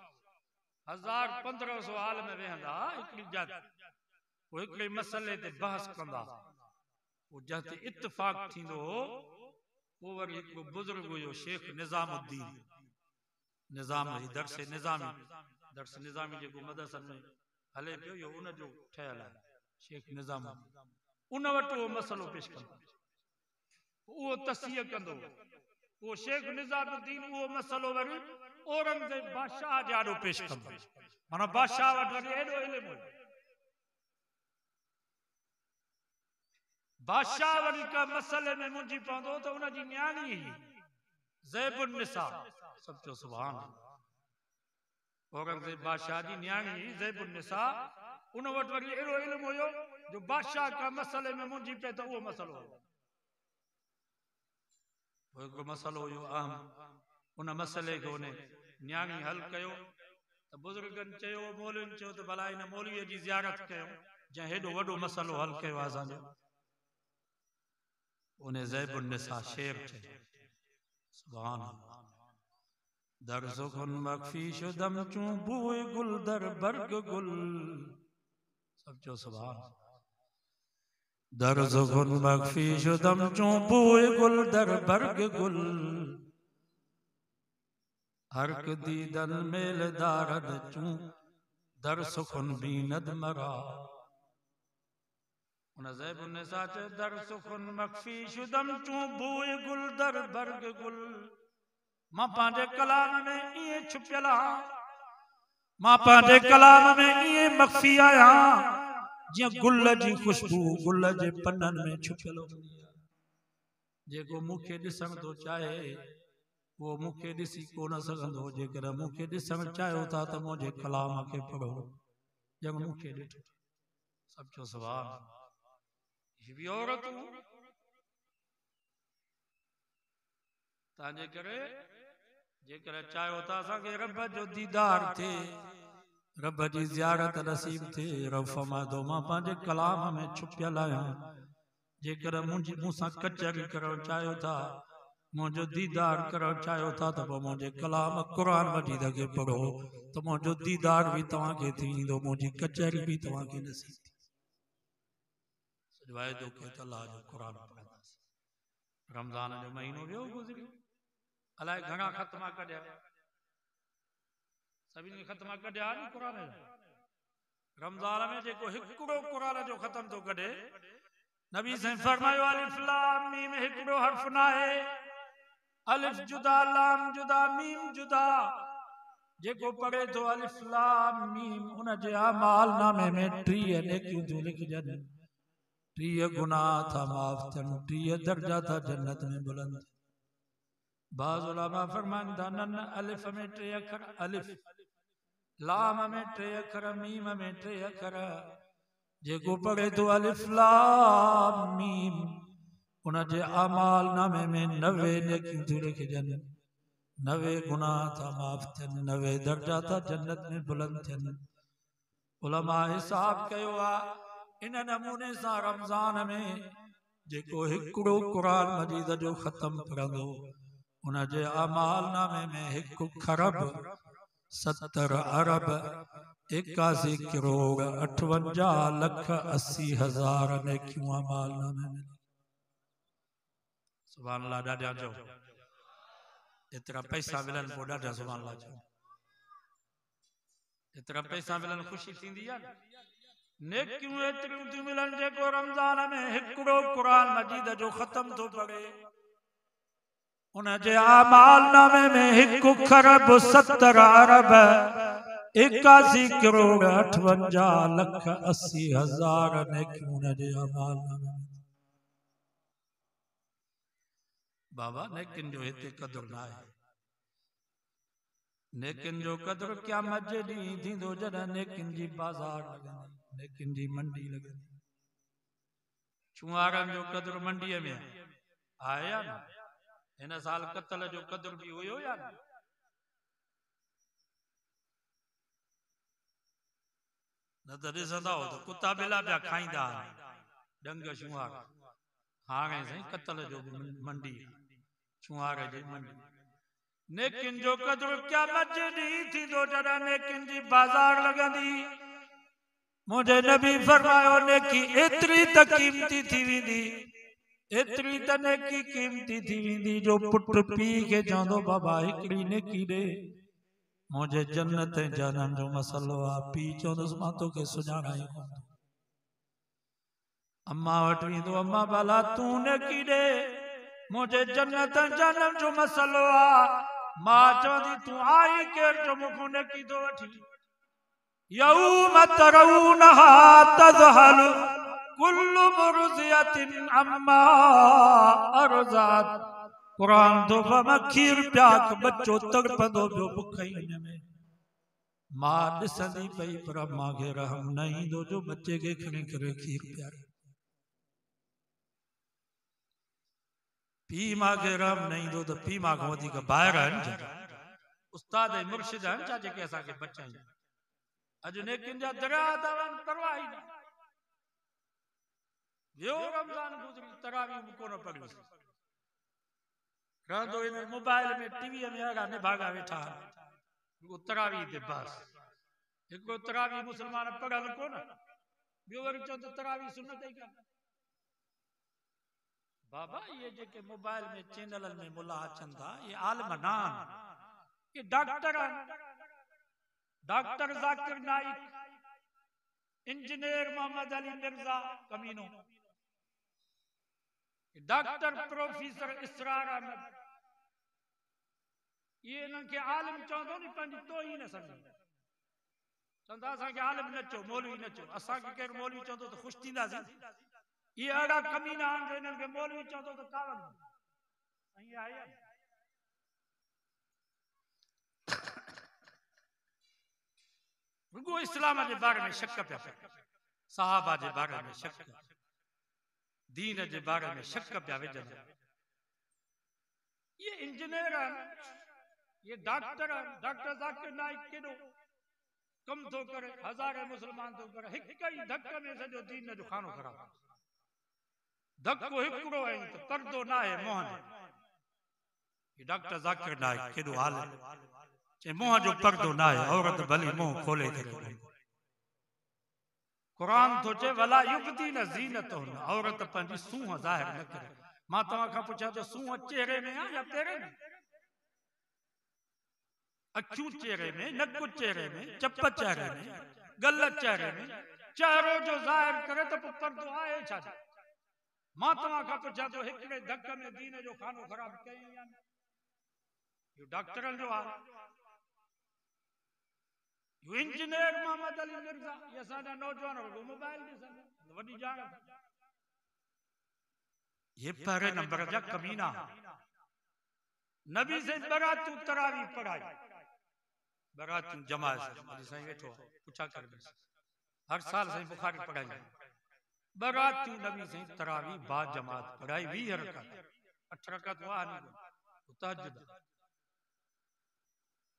1500 आलिम वेहंदा हिकिड़ी जात पोइ हिकिड़े मसइले ते बहस कंदा पोइ जंहिं ते इत्तिफ़ाक़ थींदो हो पोइ वरी हिकिड़ो बुज़ुर्ग हुयो शेख निज़ामुद्दीन निज़ाम दर्स निज़ामी जेको मदरसनि में हले पियो इहो उनजो ठहियल आहे शेख निज़ामुद्दीन उन वटि उहो मसइलो पेश कंदो उहो तस्सीह कंदो उहो शेख निज़ामुद्दीन उहो मसइलो वरी औरंगज़ेब बादशाह जे आॾो पेश कंदो माना बादशाह वटि वरी एॾो इल्मु बादशाह वरी का मसइले में मुंझी पवंदो त उनजी नियाणी ज़ैबुन निसा सब चो सुभान औरंगज़ेब बादशाह जी नियाणी ज़ैबुन निसा उन वटि वरी एॾो इल्मु हुयो जो बादशाह का मसइले में मुंझी पए त उहो मसइलो हुयो हिकिड़ो मसइलो हुयो अहम उन मसइले खे उन नियाणी हल कयो त बुज़ुर्गनि चयो मौलवियुनि चयो त भला हिन मौलवीअ जी ज़ियारत कयो जंहिं हेॾो वॾो मसइलो हल कयो आहे असांजो उन्हें ज़ैबुन निसा शेर थे। सुभान अल्लाह। दर सुखन मखफी शुदम चूं बूए गुल दर बर्ग गुल। सब जो सुभान। दर सुखन मखफी शुदम चूं बूए गुल दर बर्ग गुल। हर दीदन मेल दारद चूं दर सुखन बीनद मरा। ज़ैबुन निसा च दर सुखन मखफी शुदम चूं बूए गुल दर बर्ग गुल। मां पंहिंजे कलाम में इएं छुपियल आहियां, मां पंहिंजे कलाम में इएं मखफी आहियां जीअं गुल जी खुशबू गुल जे पननि में छुपियल हूंदी आहे। जेको मूंखे ॾिसण थो चाहे वो मूंखे ॾिसी कोन सघंदो। जेकर मूंखे ॾिसण चाहियो था त मुंहिंजे कलाम खे पढ़ो ॼण मूंखे ॾिठो। सब जो सुभान। ये भी औरतूं तव्हांजे करे जेकर चाहियो था असांखे रब जो दीदार थे, रब जी ज़ियारत नसीब थे। रब फरमादो मां पंहिंजे कलाम में छुपियल आहियां। जेकर मूंसां कचहरी करणु चाहियो था, मुंहिंजो दीदार करणु चाहियो था त पोइ मुंहिंजे कलाम क़ुर मजीद खे पढ़ो त मुंहिंजो दीदार बि तव्हांखे थी वेंदो, मुंहिंजी कचहरी बि तव्हांखे नसीब थी। वाइदो कयो त अल्लाह जो क़ुर पढ़ंदासीं। रमज़ान जो महीनो वियो गुज़री, अलाए घणा ख़त्मा कढिया, सभिनी ख़त्मा कढिया नी क़ुर जा। रमज़ान में जेको हिकिड़ो क़ुर जो ख़त्म थो कढे, नबी साईं फरमायो अलिफ लाम मीम हिकिड़ो हर्फ न आहे। अलिफ जुदा लाम जुदा मीम जुदा। जेको पढ़े थो अलिफ लाम मीम उन जे अमाल नामे में 30 नेकियूं थियूं लिखजनि, 30 गुनाह था माफ़ थियनि, 30 दर्जा था जन्नत में बुलंद। बाज़ उलमा फरमाइनि था न अलिफ में 3 अखर, अलिफ लाम में 3 अखर, मीम में 3 अखर। जेको पढ़े तो अलिफ लाम मीम उन जे अमाल नामे में 90 नेकियूं थियूं लिखजनि, 90 गुनाह था माफ़ थियनि, 90 दर्जा था जन्नत में बुलंद थियनि। उलमा हिसाब कयो आहे इन नमूने सां रमज़ान में जेको हिकिड़ो क़ुर मजीद जो ख़त्म पढ़ंदो उन जे अमाल नामे में 1 खरब 70 अरब 81 करोड़ 58 लख 80 हज़ार नेकियूं अमाल नामे में। सुभान अल्लाह। ॾाढा चओ एतिरा पैसा मिलनि पोइ ॾाढा सुभान अल्लाह चओ। एतिरा पैसा मिलनि ख़ुशी थींदी आहे। नेकियूं एतिरियूं थियूं मिलनि जेको रमज़ान में हिकिड़ो क़ुर मजीद जो ख़त्म थो पढ़े उन जे अमाल नामे में 1 खरब 70 अरब 81 करोड़ 58 लख 80 हज़ार नेकियूं उन जे अमाल नामे में। बाबा नेकिन जो हिते क़दुर न आहे। नेकिन जो क़दुर क़यामत जे ॾींहुं थींदो जॾहिं नेकिन जी बाज़ार लॻंदी, नेकिन जी मंडी लॻंदी। छुआरनि जो क़दुर मंडीअ में आहे या न? हिन साल कतल जो क़दुर बि हुयो या न? न त ॾिसंदा हो त कुता बिला पिया खाईंदा डंग छुआर। हाणे साईं कतल जो मंडी, छुआर जी मंडी। नेकिन जो क़दुर क़यामत जे ॾींहुं थींदो जॾहिं नेकिन जी बाज़ार लॻंदी। मुंहिंजे नबी फरमायो नेकी एतिरी त क़ीमती थी वेंदी, एतिरी त नेकी क़ीमती थी वेंदी जो पुट पीउ खे चवंदो बाबा हिकिड़ी नेकी ॾे। मुंहिंजे जन्नत ऐं जहन्नम जो मसलो आहे। पीउ चवंदुसि मां तोखे सुञाणा ई कोन। अम्मा वटि वेंदो अम्मा बाला तूं नेकी ॾे, मुंहिंजे जन्नत ऐं जहन्नम जो मसलो आहे। मां चवंदी तूं आई केरु जो मूंखां नेकी थो वठी। यौम तरौनहा तज़हलु कुल्लु मुर्ज़ियतिन अम्मा अरज़त। कुरान तो फरमा खीर प्याक बच्चो तड़पंदो पियो बुख में। मां ॾिसंदी पई पर अम्मा खे रहम न ईंदो जो बच्चे खे खणी करे खीर पियारे। पीउ मां खे रहम न ईंदो त पीउ मां खां वधीक ॿाहिरि आहिनि उस्ताद ऐं मुर्शिद आहिनि छा जेके असांखे बचाइनि। अॼु नेकिन जा दरिया था वहनि परवाह ई न। यो रमजान गुजरी तरावी में कोन पढ़ी रहंदो इन मोबाइल में टीवी में अगा ने भागा वेठा वो तरावी दे बस एक तरावी मुसलमान पढ़ल कोन बियो वरी चो तरावी सुन्नत ही का बाबा ये जे के मोबाइल में चैनल में मुल्ला अचन था ये आलम नान ये डॉक्टर जाकिर नाइक इंजीनियर मोहम्मद अली मिर्जा कमीनो डॉक्टर प्रोफेसर इसरार अहमद ये इनके आलिम चौंदो नी पंहिंजी तो ही न समझ चंदा असा के आलिम न चो मौलवी न चो असा के केर मौलवी चौंदो तो खुश थींदासीं ये अड़ा कमीना आन इनन के मौलवी चौंदो तो कावन सही आया रुगो इस्लाम के बारे में शक पिया सहाबा के बारे में शक दीन के बारे में शक पिया विझन ये इंजीनियर ये डॉक्टर जाकिर नाइक केडो कम तो करे हजारे मुसलमान तो करे हिक ही धक में सजो दीन जो खानो खराब धक्को हिकड़ो है तो पर्दो ना है मोहन ये डॉक्टर जाकिर नाइक केडो हाल चे मुंह जो पर्दो ना है औरत भली मुंह खोले करे कुरान तो चे वला युबदीन ज़ीनतहुन औरत पंजी सूह ज़ाहिर न करे मां तवा का पूछा तो सूह चेहरे में या पेरे में अखियों चेहरे में नक्कु चेहरे में चप्प चेहरे में गलत चेहरे में चेहरो जो ज़ाहिर करे तो पर्दो आए छा मां तवा का पूछा तो हिकड़े धक में दीन जो खानो खराब कई या यो डॉक्टरन जो हाल इंजीनियर मोहम्मद अली मिर्जा ये साडा नौजवान को मोबाइल ॾिसनि वॾी ॼाण ये पहले नंबर जा कमीना नबी से बरातू तरावी पढ़ाई बरातू जमात अॼु साईं वेठो पुछा कर हर साल साईं बुखारी पढ़ाई बरातू नबी से तरावी बा जमात पढ़ाई 20 रकात 8 रकात वाह नहीं तहज्जुद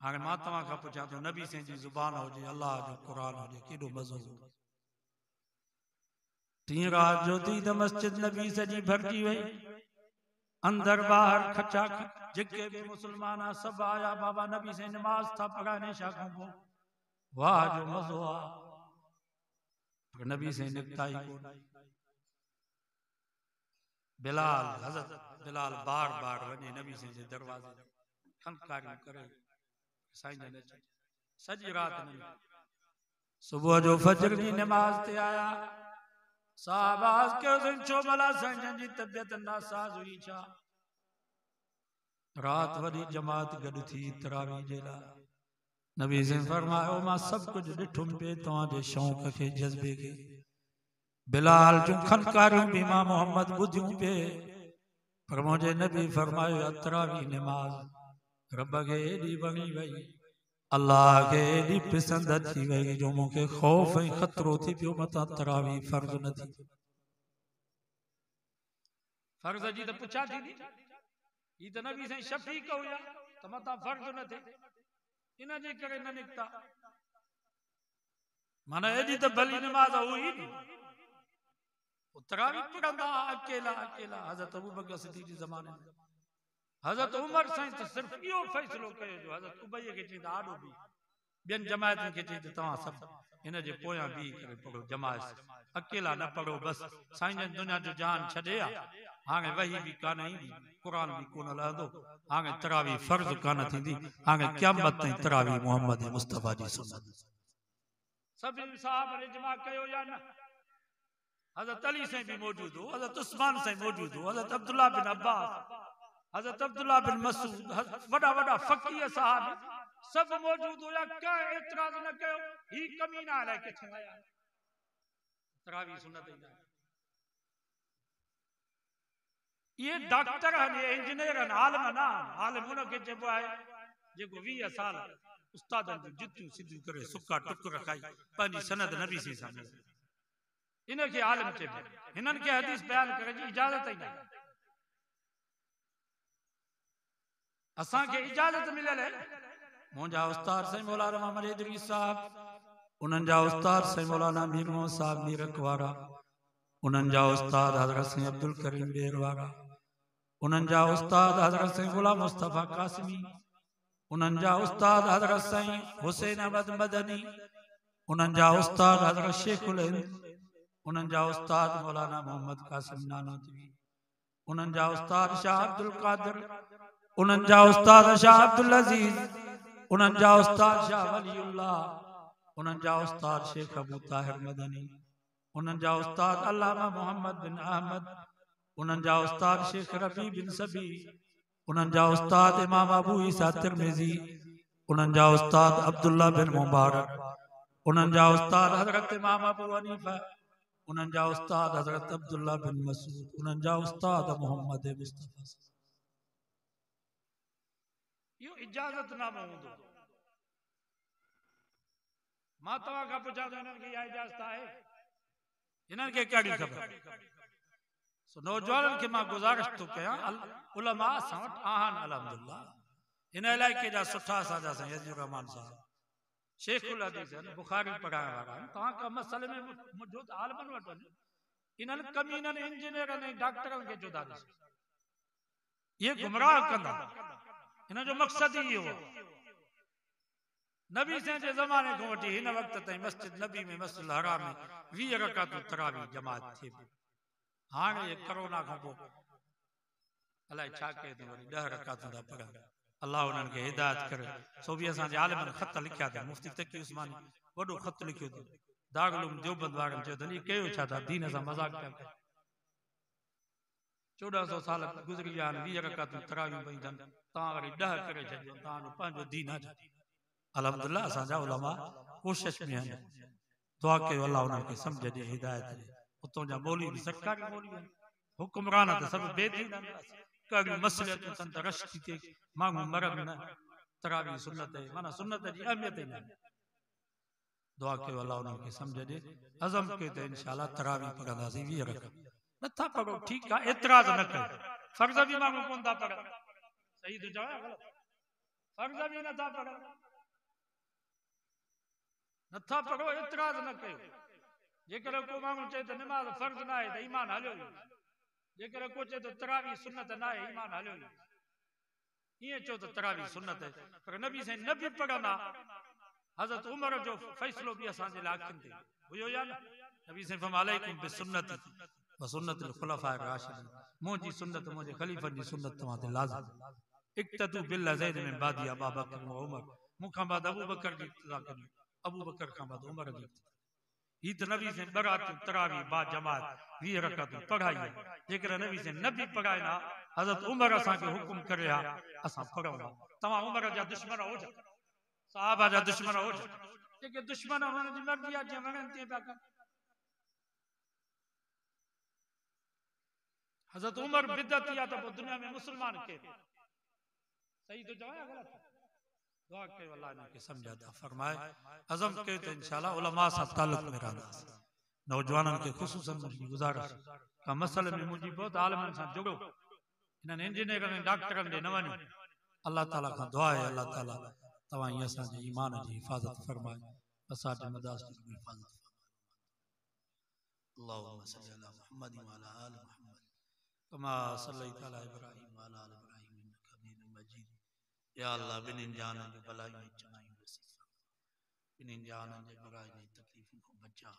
हाणे मां तव्हां खां पुछां थो नबी साईं जी ज़ुबान हुजे अल्लाह जो क़ुरान हुजे केॾो मज़ो तीं रात जो थी त मस्जिद नबी सॼी भरिजी वई अंदर बाहर खचा जेके भी मुसलमान सब आया बाबा नबी साईं नमाज था पढ़ाने छा खां वाह जो मज़ो आ नबी साईं निकता ही कोन बिलाल हज़रत बिलाल बार बार वञे नबी साईं जे दरवाज़े खनकारी करे साईं ने सजी रात नहीं सुबह जो फजर की नमाज ते आया साहबाज के दिन छो भला साईं जी तबियत नासाज हुई छा रात वरी जमात गड थी तरावी जे ला नबी से फरमायो मां सब कुछ डिठुम पे तवा जे शौक के जज्बे के बिलाल जो खनकारियों भी मां मोहम्मद बुधियों पे पर मुझे नबी फरमायो तरावी नमाज रब के एडी बणी वई अल्लाह के एडी पसंद थी वई जो मुके खौफ ऐं खतरो थी पियो मता तरावी फर्ज न थी फर्ज जी तो पुछा थी ई तो नबी साईं शफीक हुया त मता फर्ज न थे इन जे करे न निकता माना एडी तो भली नमाज हुई तरावी पढ़ंदा अकेला अकेला हज़रत अबू बकर सिद्दीक़ जी ज़माने में हज़रत उमर साईं तो सिर्फ यो फैसलो कयो जो हज़रत उबई के चई आडो भी बेन जमायतन के चई तवा सब इन जे पोया भी करे पढ़ो जमात अकेला न पढ़ो बस साईं दुनिया जो जान छड़े हाने वही भी कान इंदी कुरान भी कोन लहंदो हाने तरावी फर्ज कान थींदी हाने क़यामत ताईं तरावी मोहम्मद मुस्तफा जी सुन्नत सब साहब ने जमा कयो या न हज़रत अली साईं भी मौजूद हो हज़रत उस्मान साईं मौजूद हो हज़रत अब्दुल्लाह बिन अब्बास हज़रत अब्दुल्लाह बिन मसूद वड़ा वड़ा फकीह साहब सब मौजूद हुआ क्या एतराज न कयो ही कमीना है किथे आया तरावी सुन्नत ही ये डॉक्टर है ये इंजीनियर है आलिम ना आलिम उन के जेबो है जेको 20 साल उस्तादन जो जितियूं सिद्धियूं करे सुका टुकर खाई पंहिंजी सनद नबी से सामने इनके आलिम चइबो हिनन के हदीस बयान करे जी इजाजत ही नहीं असा के इजाजत मिलल है मुझा उस्ताद साईं मौलाना मोहम्मद इदरीस साहब उनन जा उस्ताद साईं मौलाना मीर मोहम्मद साहब मीरक वारा उन्हनि जा उस्ताद हज़रत सिंह अब्दुल करीम बेर वारा, उन्हनि जा उस्ताद हज़रत सिंह गुलाम मुस्तफ़ा कासिमी, उन्हनि जा उस्ताद हज़रत साईं हुसैन अहमद मदनी, उन्हनि जा उस्ताद हज़रत शेखुल हिंद, उन्हनि जा उस्ताद मौलाना मोहम्मद कासिम नानोतवी, उन्हनि जा उस्ताद शाह अब्दुल कादिर, उन्हनि जा उस्ताद शाह अब्दुल अजीज, उन्हनि जा उस्ताद शाह वलीउल्लाह, उन्हनि जा उस्ताद शेख अबू ताहिर मदनी, उन्हनि जा उस्ताद अल्लामा मोहम्मद बिन अहमद, उन्हनि जा उस्ताद शेख रफी बिन सबी, उन्हनि जा उस्ताद इमाम अबू ईसा तिरमिज़ी, उन्हनि जा उस्ताद अब्दुल्ला बिन मुबारक, उन्हनि जा उस्ताद हज़रत इमाम अबू हनीफा, उन्हनि जा उस्ताद हज़रत अब्दुल्ला बिन मसूद, उन्हनि जा उस्ताद मोहम्मद मुस्तफ़ा। यो इजाज़तनामो हूंदो। मां तव्हां खां पुछां त हिननि खे इहा इजाज़त आहे? हिननि खे कहिड़ी ख़बर? नौजवाननि खे मां गुज़ारिश थो कयां, उलमा असां वटि आहिनि अल्हम्दुलिल्लाह। हिन इलाइक़े जा सुठा असांजा साईं यज़ीद रहमान साहब शेखुल हदीस आहिनि, बुखारी पढ़ाइण वारा आहिनि। तव्हां का मसइले में मुंहिंजो त आलमनि वटि वञो, इन्हनि कमीननि इंजीनियरनि ऐं डॉक्टरनि खे जुदा ॾिसो, इहे गुमराह कंदा। हिन जो मक़सदु ई इहो आहे। नबी साईं जे ज़माने खां वठी हिन वक़्त ताईं मस्जिद नबी में मस्जिद हराम में 20 रकातूं तरावी जमात थिए पई। हाणे कोरोना खां पोइ अलाए छा कयो अथऊं, वरी 10 रकातूं था पढ़नि। अल्लाह उन्हनि खे हिदायत करे। सो बि असांजे आलिमनि ख़त लिखिया अथनि, मुफ़्ती तक़ी उस्मानी वॾो ख़त लिखियो अथनि। दारुल उलूम देवबंद वारनि चयो अथनि, इहे कयो छा था, दीन सां मज़ाक़ पिया कयो। 1400 साल गुज़री विया आहिनि, 20 रकातूं तरावियूं पई अथनि, तव्हां वरी 10 करे छॾियो, तव्हांजो पंहिंजो दीन आहे। अल्हम्दुलिल्लाह असांजा उलमा कोशिश में आहिनि। दुआ कयो अल्लाह उन्हनि खे सम्झ ॾे, हिदायत ॾे। उतां जा मौलवी बि सरकारी मौलवी आहिनि, हुक्मरान त सभु बेदीन आहिनि। कहिड़ियूं मसइलियतूं अथनि त रश थी थिए, माण्हू मरनि न। तरावी सुन्नत आहे, माना सुन्नत जी अहमियत ई न आहे। दुआ कयो अल्लाह उन्हनि खे सम्झ ॾे। अज़म कयो त इंशाअल्लाह तरावी पढ़ंदासीं 20 रकात। नथा पढ़ो ठीकु आहे, एतिराज़ न कयो। फर्ज़ बि माण्हू कोन था पढ़नि, सही थो चवां ग़लति? फर्ज़ बि नथा पढ़नि, नथा पढ़ो, एतिराज़ न कयो। जेकर को माण्हू चए त निमाज़ फर्ज़ न आहे त ईमान हलियो ई। जेकर को चए त तरावी सुन्नत न आहे, ईमान हलियो ई। ईअं चओ त तरावी सुन्नत आहे, पर नबी साईं न बि पढ़ंदा। हज़रत उमर जो फ़ैसिलो बि असांजे लाइ अखियुनि ते हुयो या न? नबी साईं फरमाया अलैकुम बिसुन्नती व सुन्नतिल खुलफाए राशिदीन, मुंहिंजी सुन्नत, मुंहिंजे ख़लीफ़नि जी सुन्नत तव्हां ते लाज़िम। इक्तदू बिल्लज़ैन मिन बादी अबा बकर व उमर, मूंखां बाद अबू बकर जी इक्तिदा करियो, अबू बकर खां बाद उमर जी। ही त नबी साईं बरात तरावी बा जमात 20 रकातूं पढ़ाई। जेकर नबी साईं न बि पढ़ाइनि हा, हज़रत उमर असांखे हुकुम करे हा, असां पढ़ूं हा। तव्हां उमर जा दुश्मन हुजो, सहाबा जा दुश्मन हुजो, जेके दुश्मन हुननि जी मर्ज़ी आहे, जीअं वणनि तीअं पिया कनि। हज़रत उमर बिदती आहे त पोइ दुनिया में मुस्लमान केरु? सही तो चवां या ग़लति? दुआ कयो अल्लाह इन्हनि खे सम्झ अता फरमाए। अज़म कयो त इंशाअल्लाह उलमा सां ताल्लुक़ में रहंदासीं। नौजवाननि खे ख़ुसूसन मुंहिंजी गुज़ारिश, का मसइले में मुंहिंजी बहुत आलिमनि सां जुड़ो, इन्हनि इंजीनियरनि ऐं डॉक्टरनि ॾे न वञो। अल्लाह ताला खां दुआ आहे, अल्लाह ताला तव्हां ईअं असांजे ईमान जी हिफ़ाज़त फरमाए, असांजे मदास जी हिफ़ाज़त फरमाए। अल्लाहुम्मा सल्ली अला मुहम्मद व अला आलि मुहम्मद कमा सल्लैता अला इब्राहीम व अला आलि इब्राहीम इन्नका हमीदुम मजीद। या अल्लाह बिन्हिनि जाननि जो भलाइयूं ऐं चङाइयूं नसीब फरमा, बिन्हिनि जाननि जे बुराइयुनि ऐं तकलीफ़ुनि खां बचा।